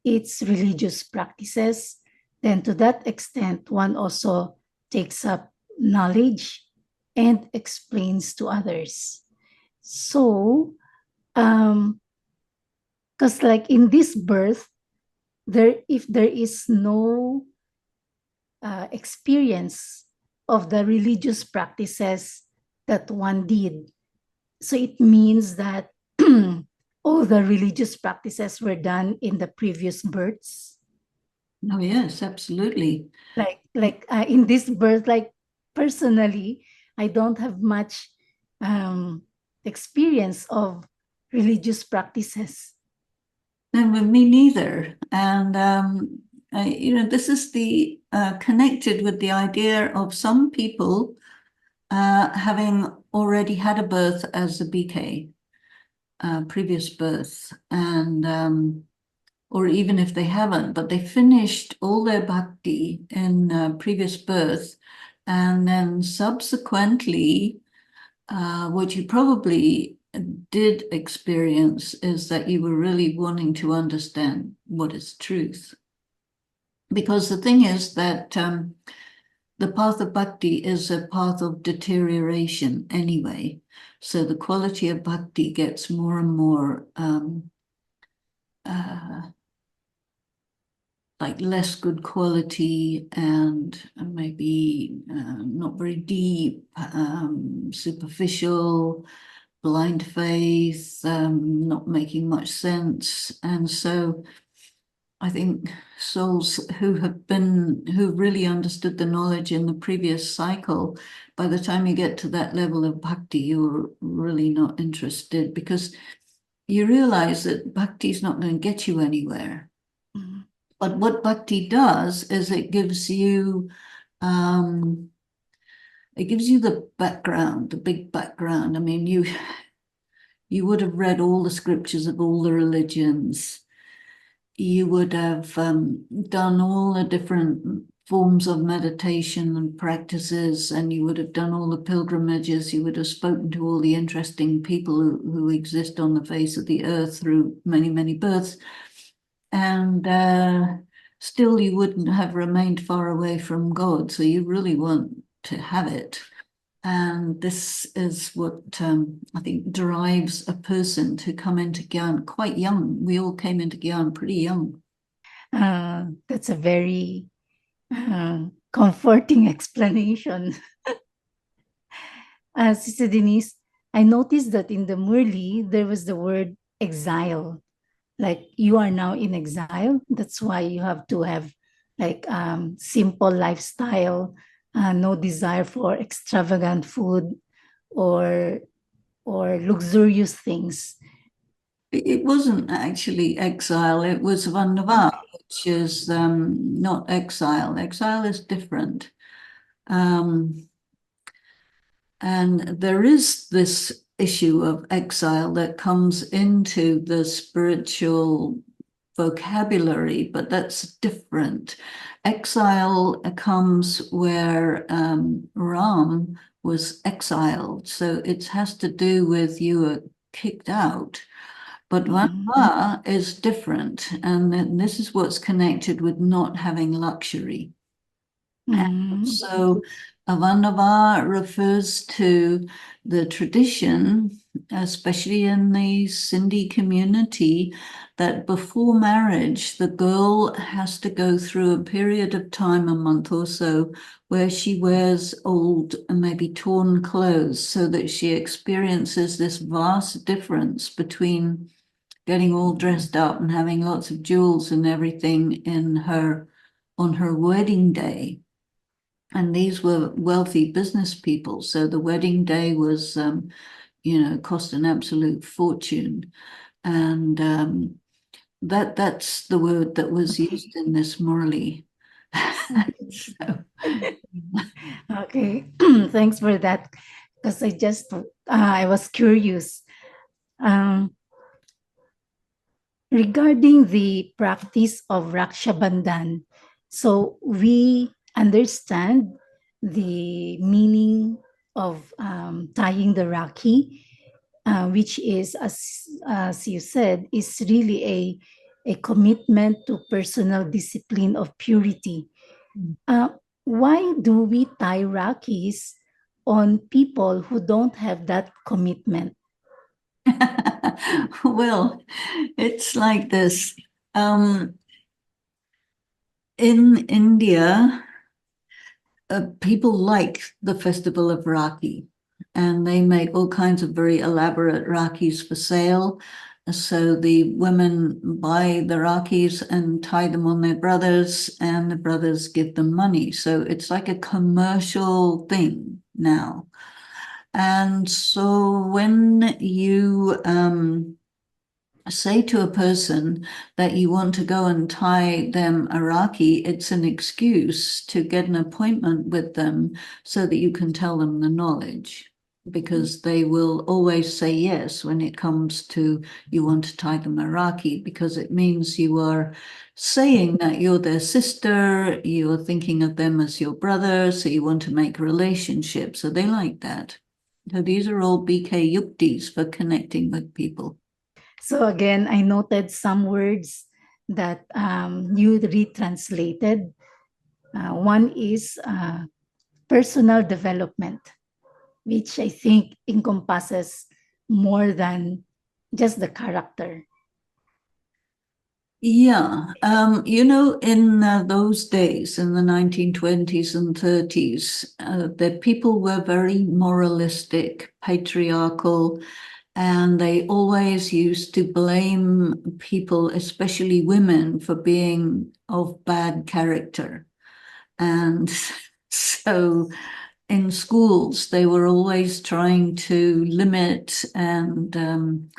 its religious practices, then to that extent, one also takes up knowledge and explains to others. So, because like in this birth, if there is no experience of the religious practices that one did, so it means that all the religious practices were done in the previous births. Oh yes, absolutely. Like in this birth, like personally, I don't have much experience of religious practices. And with me neither. And this is the connected with the idea of some people having already had a birth as a BK, previous birth, and or even if they haven't, but they finished all their bhakti in previous birth, and then subsequently, what you probably did experience is that you were really wanting to understand what is truth. Because the thing is that the path of bhakti is a path of deterioration anyway. So the quality of bhakti gets more and more like less good quality and maybe not very deep, superficial, blind faith, not making much sense. And so I think souls who really understood the knowledge in the previous cycle, by the time you get to that level of bhakti, you're really not interested, because you realize that bhakti is not going to get you anywhere. Mm-hmm. But what bhakti does is it gives you the background, the big background. I mean, you would have read all the scriptures of all the religions. you would have done all the different forms of meditation and practices, and you would have done all the pilgrimages. You would have spoken to all the interesting people who exist on the face of the earth through many, many births. And still, you wouldn't have remained far away from God. So you really want to have it. And this is what I think drives a person to come into Gyan quite young. We all came into Gyan pretty young. That's a very comforting explanation. Sister Denise, I noticed that in the Murli, there was the word exile. Like you are now in exile. That's why you have to have like simple lifestyle, no desire for extravagant food or luxurious things. It wasn't actually exile, it was Vandava, which is not exile. Exile is different. Um, and there is this issue of exile that comes into the spiritual vocabulary, but that's different. Exile comes where Ram was exiled, so it has to do with you were kicked out. But Mhm. Vanva is different, and this is what's connected with not having luxury. Mhm. So Avanava refers to the tradition, especially in the Sindhi community, that before marriage, the girl has to go through a period of time, a month or so, where she wears old and maybe torn clothes so that she experiences this vast difference between getting all dressed up and having lots of jewels and everything in her on her wedding day. And these were wealthy business people. So the wedding day was, cost an absolute fortune. And that's the word that was used in this Murli. So, Okay, thanks for that. Because I was curious. Um, Regarding the practice of Raksha Bandhan, so we understand the meaning of tying the Rakhi, which is, as you said, is really a commitment to personal discipline of purity. Uh, why do we tie Rakhis on people who don't have that commitment? well, it's like this. In India, people like the festival of Rakhi, and they make all kinds of very elaborate Rakhis for sale. So the women buy the Rakhis and tie them on their brothers, and the brothers give them money. So it's like a commercial thing now. And so when you say to a person that you want to go and tie them a Rakhi, it's an excuse to get an appointment with them so that you can tell them the knowledge. Because they will always say yes when it comes to you want to tie them a Rakhi, because it means you are saying that you're their sister, you're thinking of them as your brother, so you want to make a relationship. So they like that. So these are all BK yuktis for connecting with people. So again, I noted some words that you retranslated. One is personal development, which I think encompasses more than just the character. Yeah, in those days, in the 1920s and 30s, the people were very moralistic, patriarchal, and they always used to blame people, especially women, for being of bad character. And so in schools, they were always trying to limit and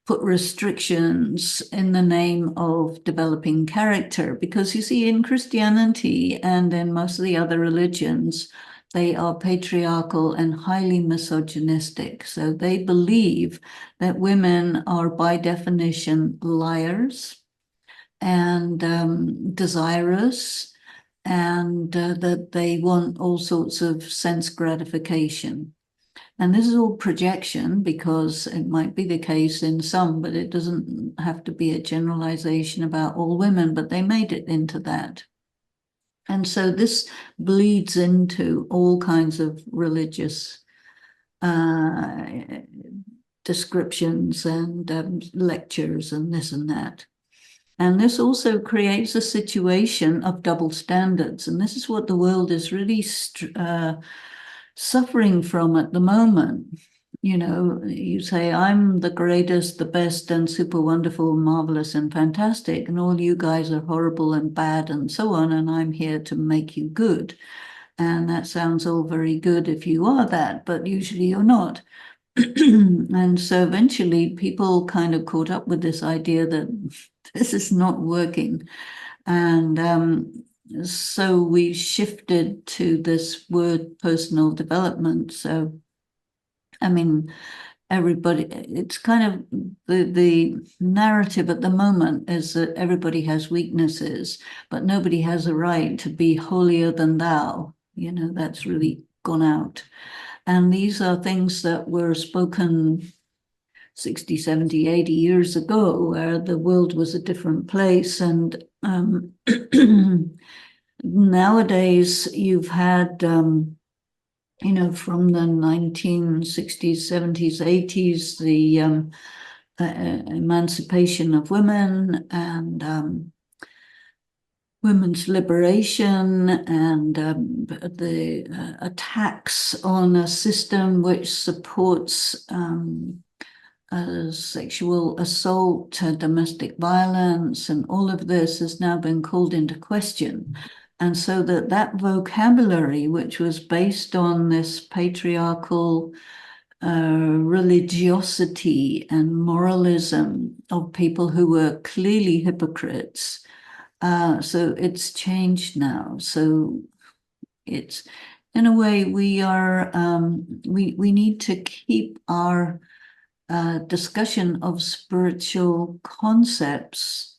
put restrictions in the name of developing character. Because you see, in Christianity and in most of the other religions, they are patriarchal and highly misogynistic. So they believe that women are, by definition, liars and desirous, and that they want all sorts of sense gratification. And this is all projection, because it might be the case in some, but it doesn't have to be a generalization about all women, but they made it into that. And so this bleeds into all kinds of religious descriptions and lectures and this and that. And this also creates a situation of double standards. And this is what the world is really suffering from at the moment. You know, you say, I'm the greatest, the best, and super wonderful, marvelous, and fantastic, and all you guys are horrible and bad and so on, and I'm here to make you good. And that sounds all very good if you are that, but usually you're not. And so eventually people kind of caught up with this idea that this is not working. And so we shifted to this word personal development. So, I mean, everybody, it's kind of the narrative at the moment is that everybody has weaknesses, but nobody has a right to be holier than thou. You know, that's really gone out. And these are things that were spoken 60, 70, 80 years ago, where the world was a different place. And nowadays, you've had, you know, from the 1960s, 70s, 80s, the emancipation of women and women's liberation and the attacks on a system which supports sexual assault, domestic violence, and all of this has now been called into question. And so that vocabulary, which was based on this patriarchal religiosity and moralism of people who were clearly hypocrites, so it's changed now. So it's, in a way, we need to keep our discussion of spiritual concepts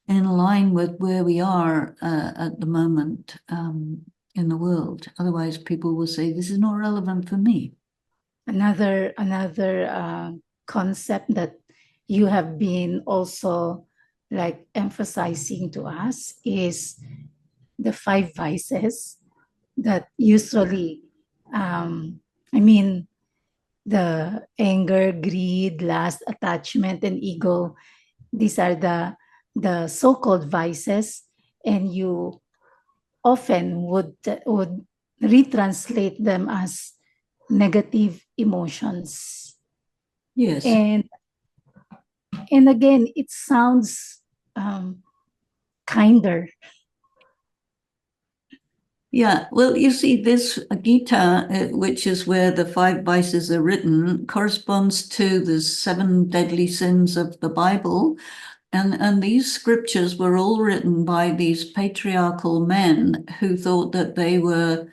in line with where we are at the moment in the world. Otherwise, people will say, this is not relevant for me. Another concept that you have been also like emphasizing to us is the five vices that usually, I mean, the anger, greed, lust, attachment, and ego. These are the so-called vices, and you often would retranslate them as negative emotions. Yes. And again, it sounds kinder. Yeah, well, you see, this Gita, which is where the five vices are written, corresponds to the 7 deadly sins of the Bible. And these scriptures were all written by these patriarchal men who thought that they were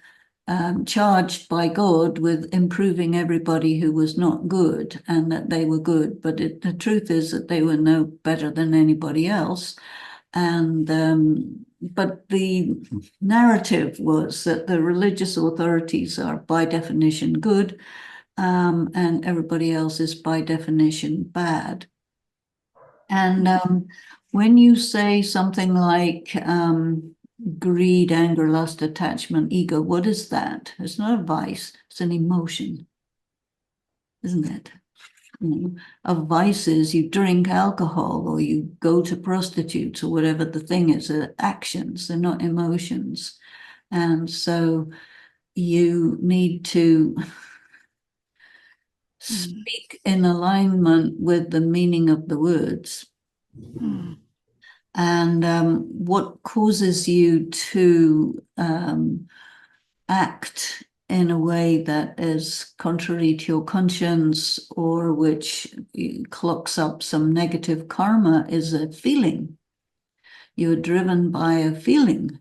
charged by God with improving everybody who was not good, and that they were good. But the truth is that they were no better than anybody else. And but the narrative was that the religious authorities are by definition good, and everybody else is by definition bad. And when you say something like greed, anger, lust, attachment, ego, what is that? It's not a vice, it's an emotion, isn't it? You know, a vice is you drink alcohol or you go to prostitutes or whatever the thing is. They're actions, they're not emotions. And so you need to speak in alignment with the meaning of the words. And what causes you to act in a way that is contrary to your conscience or which clocks up some negative karma is a feeling. You're driven by a feeling,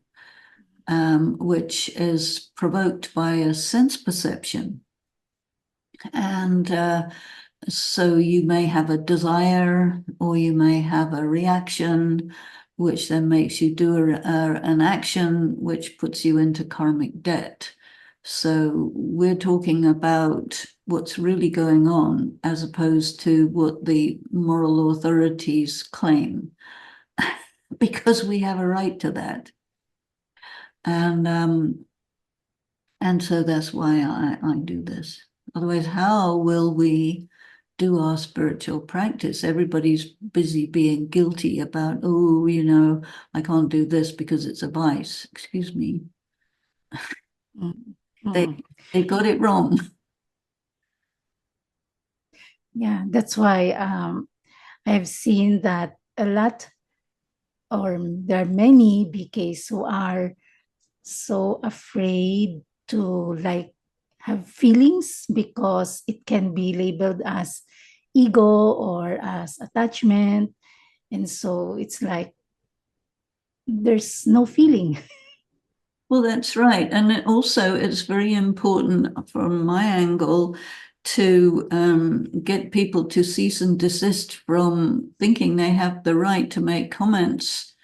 which is provoked by a sense perception. And so you may have a desire or you may have a reaction, which then makes you do an action which puts you into karmic debt. So we're talking about what's really going on as opposed to what the moral authorities claim, because we have a right to that. And so that's why I do this. Otherwise, how will we do our spiritual practice? Everybody's busy being guilty about, oh, I can't do this because it's a vice. Excuse me. Mm. They Mm. they got it wrong. Yeah, that's why I've seen that a lot, or there are many BKs who are so afraid to like have feelings because it can be labeled as ego or as attachment. And so it's like there's no feeling. Well, that's right. And it's very important from my angle to get people to cease and desist from thinking they have the right to make comments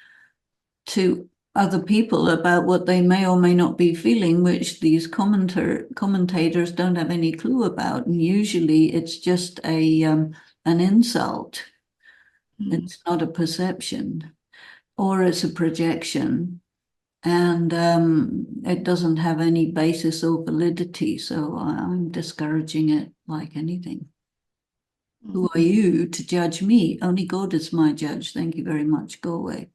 to other people about what they may or may not be feeling, which these commentators don't have any clue about. And usually it's just an insult. Mm. It's not a perception, or it's a projection, and it doesn't have any basis or validity. So I'm discouraging it like anything. Who are you to judge me? Only God is my judge. Thank you very much. Go away.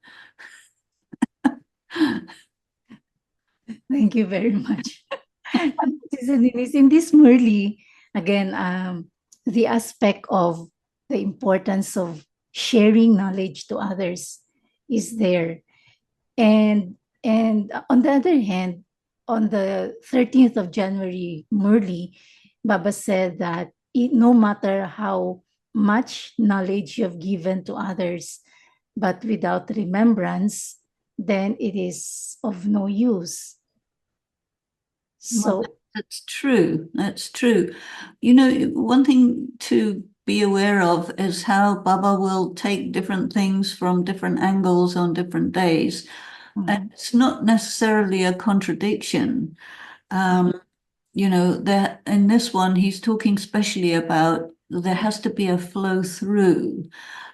Thank you very much. In this Murli, again, the aspect of the importance of sharing knowledge to others is there. And on the other hand, on the 13th of January, Murli, Baba said that no matter how much knowledge you've given to others, but without remembrance, then it is of no use. Well, So, that's true. That's true. One thing to be aware of is how Baba will take different things from different angles on different days. And it's not necessarily a contradiction. That in this one, he's talking specially about there has to be a flow through.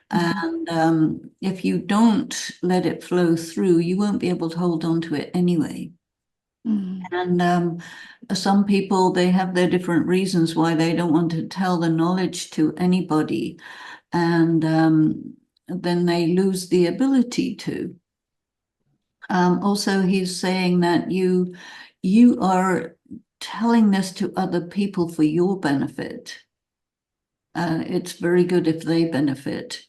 And if you don't let it flow through, you won't be able to hold on to it anyway. And some people, they have their different reasons why they don't want to tell the knowledge to anybody. And then they lose the ability to. Also, he's saying that you are telling this to other people for your benefit. It's very good if they benefit,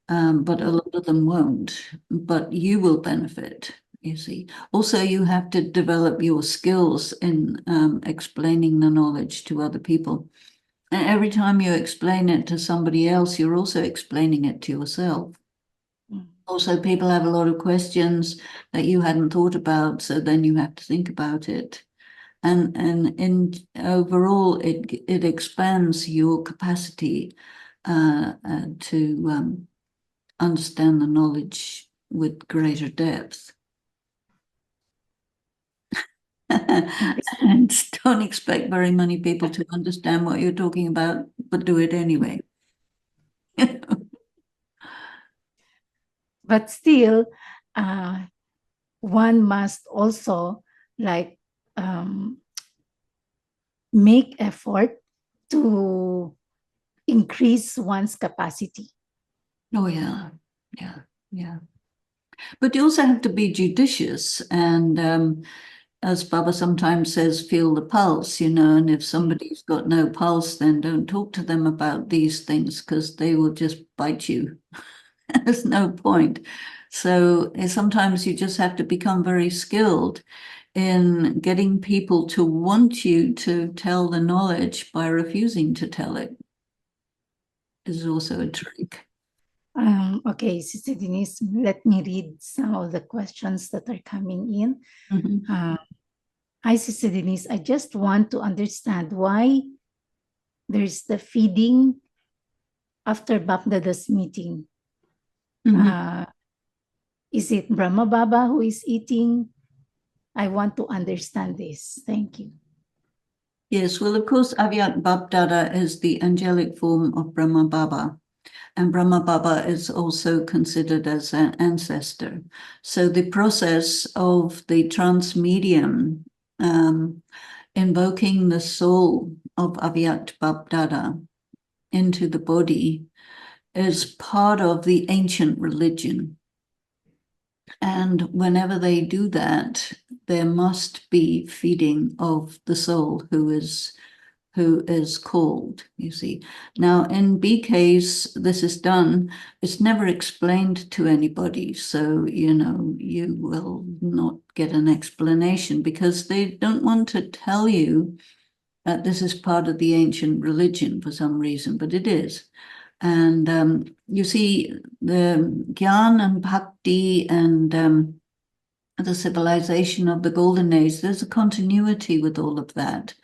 but a lot of them won't. But you will benefit, you see. Also, you have to develop your skills in explaining the knowledge to other people. And every time you explain it to somebody else, you're also explaining it to yourself. Also, people have a lot of questions that you hadn't thought about, so then you have to think about it. And in overall, it expands your capacity to understand the knowledge with greater depth. And don't expect very many people to understand what you're talking about, but do it anyway. but still, one must also like make effort to increase one's capacity. Oh, yeah, yeah, yeah. But you also have to be judicious and as Baba sometimes says, feel the pulse, and if somebody's got no pulse, then don't talk to them about these things because they will just bite you. There's no point. So sometimes you just have to become very skilled in getting people to want you to tell the knowledge by refusing to tell it. Is also a trick. Okay, Sister Denise, let me read some of the questions that are coming in. Hi, Sister Denise. I just want to understand why there's the feeding after Bapdada's meeting. Is it Brahma Baba who is eating? I want to understand this. Thank you. Yes, well, of course, Avyat Bapdada is the angelic form of Brahma Baba. And Brahma Baba is also considered as an ancestor. So the process of the trance medium invoking the soul of Avyat Bapdada into the body is part of the ancient religion. And whenever they do that, there must be feeding of the soul who is called, you see. Now, in BK's, this is done, it's never explained to anybody. So, you will not get an explanation because they don't want to tell you that this is part of the ancient religion for some reason, but it is. And you see, the Gyan and Bhakti and the civilization of the Golden Age, there's a continuity with all of that.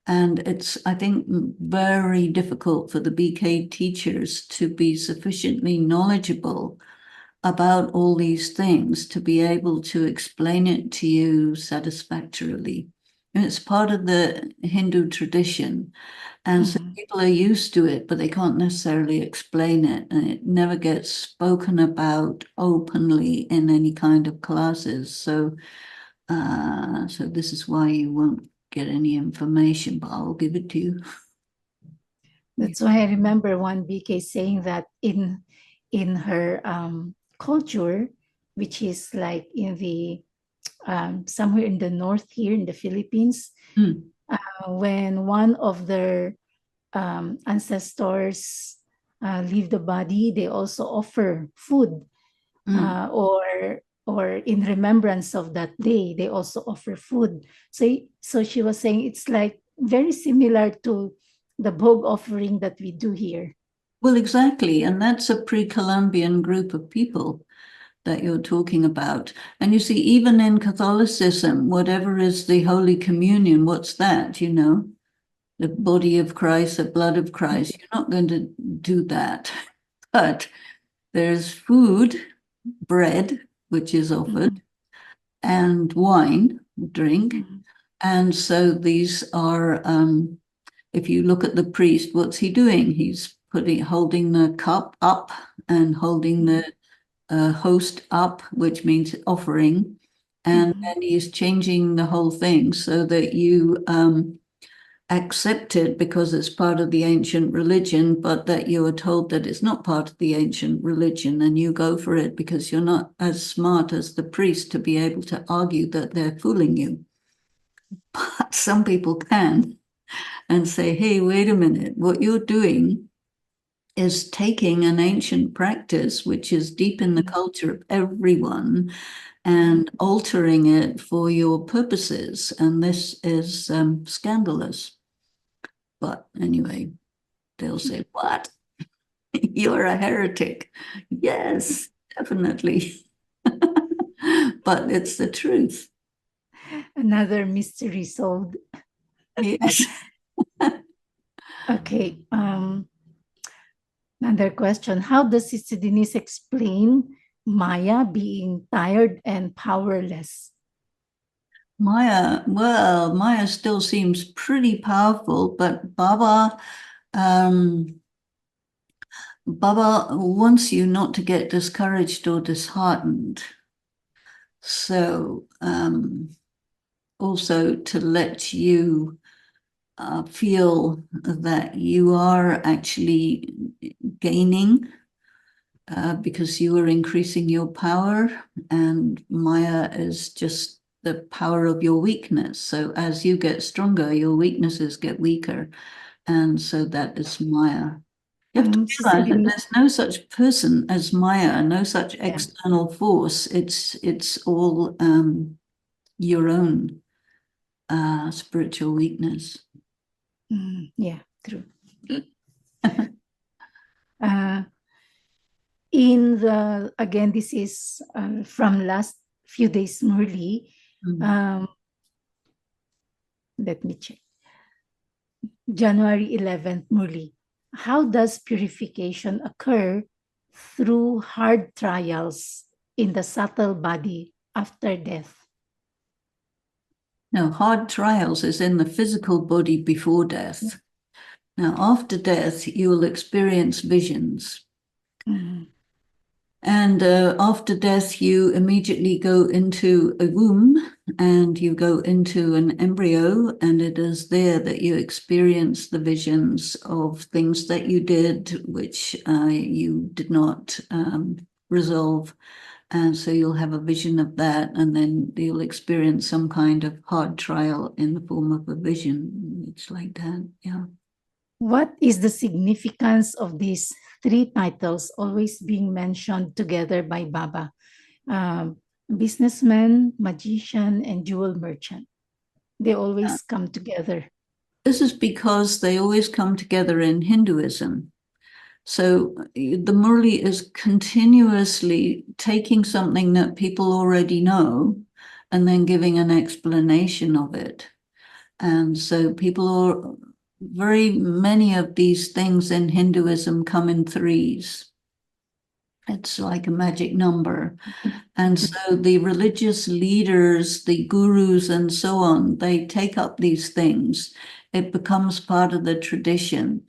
And it's, I think, very difficult for the BK teachers to be sufficiently knowledgeable about all these things to be able to explain it to you satisfactorily. And it's part of the Hindu tradition. And so people are used to it, but they can't necessarily explain it. And it never gets spoken about openly in any kind of classes. So this is why you won't get any information, but I'll give it to you. That's why I remember one BK saying that in her culture, which is like in the somewhere in the north here in the Philippines, when one of their ancestors leave the body, they also offer food, or in remembrance of that day, they also offer food. So she was saying it's like very similar to the bhog offering that we do here. Well, exactly. And that's a pre-Columbian group of people that you're talking about. And you see, even in Catholicism, whatever is the Holy Communion, what's that, the body of Christ, the blood of Christ. You're not going to do that. But there's food, bread, which is offered, and wine, drink. And so these are, if you look at the priest, what's he doing? He's holding the cup up and holding the host up, which means offering. And then he's changing the whole thing so that you accept it because it's part of the ancient religion, but that you are told that it's not part of the ancient religion and you go for it because you're not as smart as the priest to be able to argue that they're fooling you. But some people can and say, hey, wait a minute, what you're doing is taking an ancient practice, which is deep in the culture of everyone, and altering it for your purposes. And this is scandalous. But anyway, they'll say, what? You're a heretic. Yes, definitely. But it's the truth. Another mystery solved. Yes. Okay. Another question. How does Sister Denise explain Maya being tired and powerless? Maya still seems pretty powerful, but Baba wants you not to get discouraged or disheartened. So also to let you feel that you are actually gaining because you are increasing your power, and Maya is just the power of your weakness. So as you get stronger, your weaknesses get weaker. And so that is Maya. You have to Sister realize that Denise, there's no such person as Maya, no such yeah. external force. It's all your own spiritual weakness. Yeah, true. In the, again, this is from last few days, Murli. Let me check. January 11th, Murli. How does purification occur through hard trials in the subtle body after death? No, hard trials is in the physical body before death. Now, after death, you will experience visions. Mhm. And after death, you immediately go into a womb and you go into an embryo, and it is there that you experience the visions of things that you did, which you did not resolve. And so you'll have a vision of that, and then you'll experience some kind of hard trial in the form of a vision. It's like that, yeah. What is the significance of these three titles always being mentioned together by Baba? Businessman, magician, and jewel merchant. They always come together. This is because they always come together in Hinduism. So the Murli is continuously taking something that people already know and then giving an explanation of it. And so people are, very many of these things in Hinduism come in threes. It's like a magic number. And so the religious leaders, the gurus, and so on, they take up these things. It becomes part of the tradition.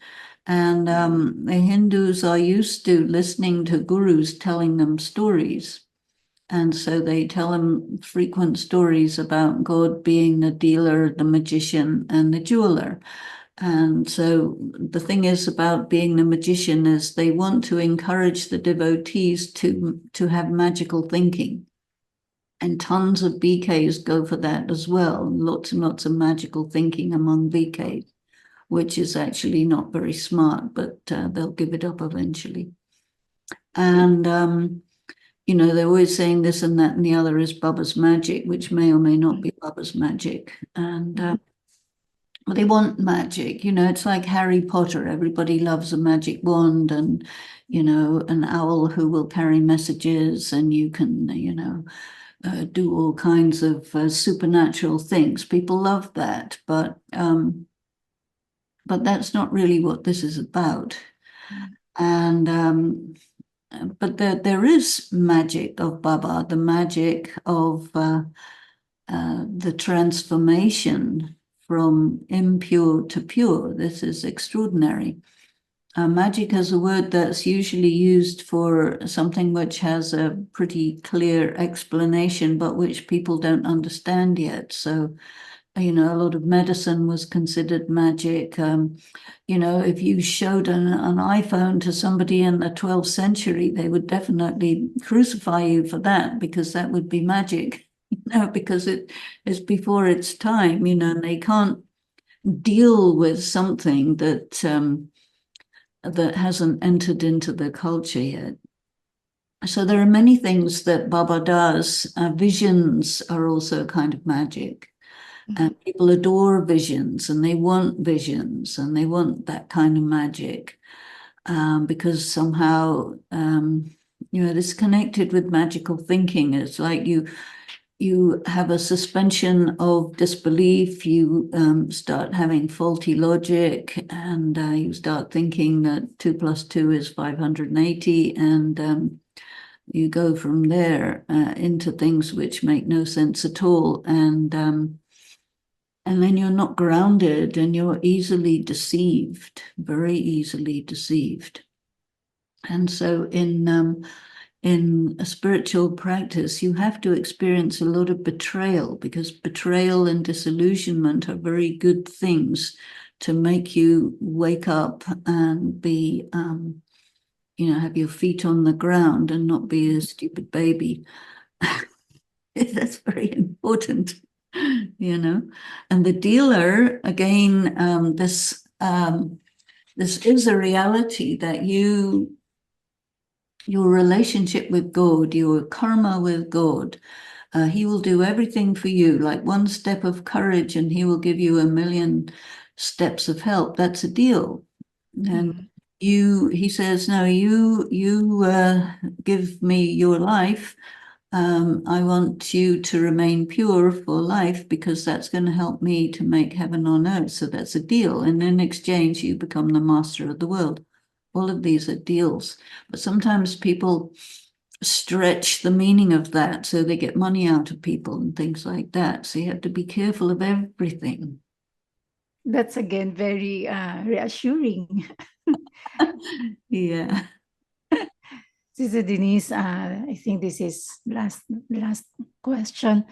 And the Hindus are used to listening to gurus telling them stories. And so they tell them frequent stories about God being the dealer, the magician, and the jeweler. And so the thing is about being the magician is they want to encourage the devotees to have magical thinking. And tons of BKs go for that as well. Lots and lots of magical thinking among BKs, which is actually not very smart, but they'll give it up eventually. And they're always saying this and that and the other is Baba's magic, which may or may not be Baba's magic. And they want magic. It's like Harry Potter. Everybody loves a magic wand and, an owl who will carry messages, and you can, do all kinds of supernatural things. People love that, but that's not really what this is about. And but there is magic of Baba, the magic of the transformation from impure to pure. This is extraordinary. Magic is a word that's usually used for something which has a pretty clear explanation, but which people don't understand yet. So, a lot of medicine was considered magic. If you showed an iPhone to somebody in the 12th century, they would definitely crucify you for that, because that would be magic, because it is before its time, and they can't deal with something that hasn't entered into the culture yet. So there are many things that Baba does. Visions are also a kind of magic. And people adore visions, and they want visions, and they want that kind of magic, because somehow, it's connected with magical thinking. It's like you have a suspension of disbelief, you start having faulty logic, and you start thinking that 2 + 2 is 580, and you go from there into things which make no sense at all, and then you're not grounded, and you're easily deceived, very easily deceived. And so in a spiritual practice, you have to experience a lot of betrayal, because betrayal and disillusionment are very good things to make you wake up and be, have your feet on the ground and not be a stupid baby. That's very important, And the dealer, again, this is a reality that your relationship with God, your karma with God, he will do everything for you, like one step of courage, and he will give you 1,000,000 steps of help. That's a deal. And he says, no, you give me your life. I want you to remain pure for life, because that's going to help me to make heaven on earth. So that's a deal. And in exchange, you become the master of the world. All of these are deals. But sometimes people stretch the meaning of that so they get money out of people and things like that. So you have to be careful of everything. That's again very reassuring. Yeah. Sister Denise, I think this is last question.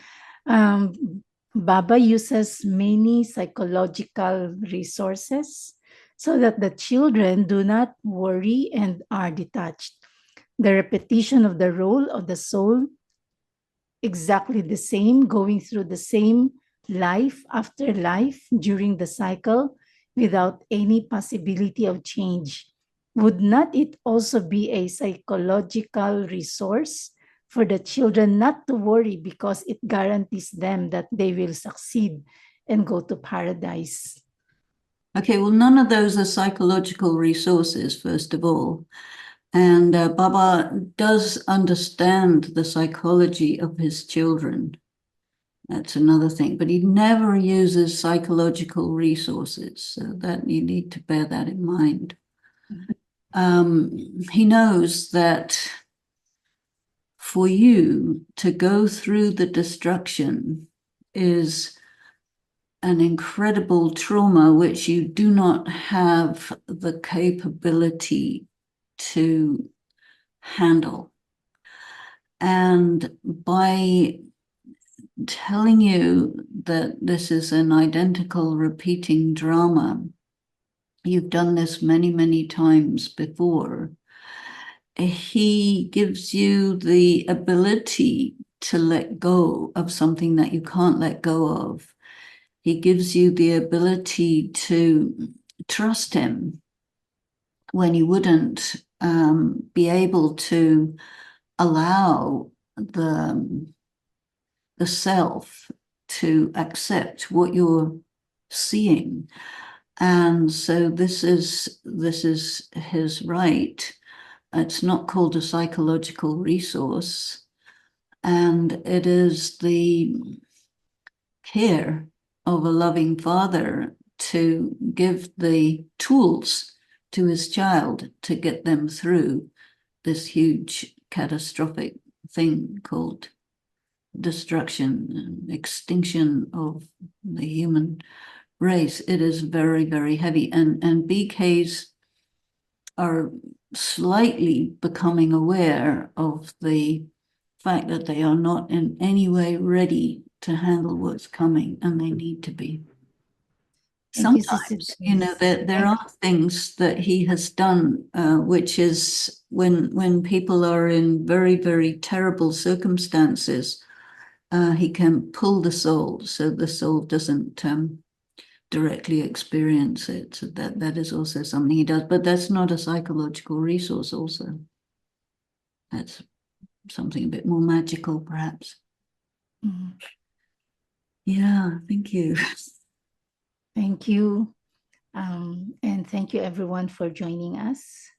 Baba uses many psychological resources so that the children do not worry and are detached. The repetition of the role of the soul exactly the same, going through the same life after life during the cycle without any possibility of change. Would not it also be a psychological resource for the children not to worry because it guarantees them that they will succeed and go to paradise? Okay, well, none of those are psychological resources, first of all. And Baba does understand the psychology of his children. That's another thing, but he never uses psychological resources. So that you need to bear that in mind. He knows that for you to go through the destruction is an incredible trauma which you do not have the capability to handle. And by telling you that this is an identical repeating drama, you've done this many, many times before, he gives you the ability to let go of something that you can't let go of. He gives you the ability to trust him when you wouldn't be able to allow the self to accept what you're seeing. And so this is his right. It's not called a psychological resource, and it is the care of a loving father to give the tools to his child to get them through this huge catastrophic thing called destruction and extinction of the human race. It is very, very heavy. And BKs are slightly becoming aware of the fact that they are not in any way ready to handle what's coming, and they need to be. Thank you, Sister Sometimes, Denise. there are things that he has done, which is when people are in very, very terrible circumstances, he can pull the soul so the soul doesn't directly experience it. So that is also something he does, but that's not a psychological resource also. That's something a bit more magical, perhaps. Mhm. Yeah, thank you. Thank you. And thank you everyone for joining us.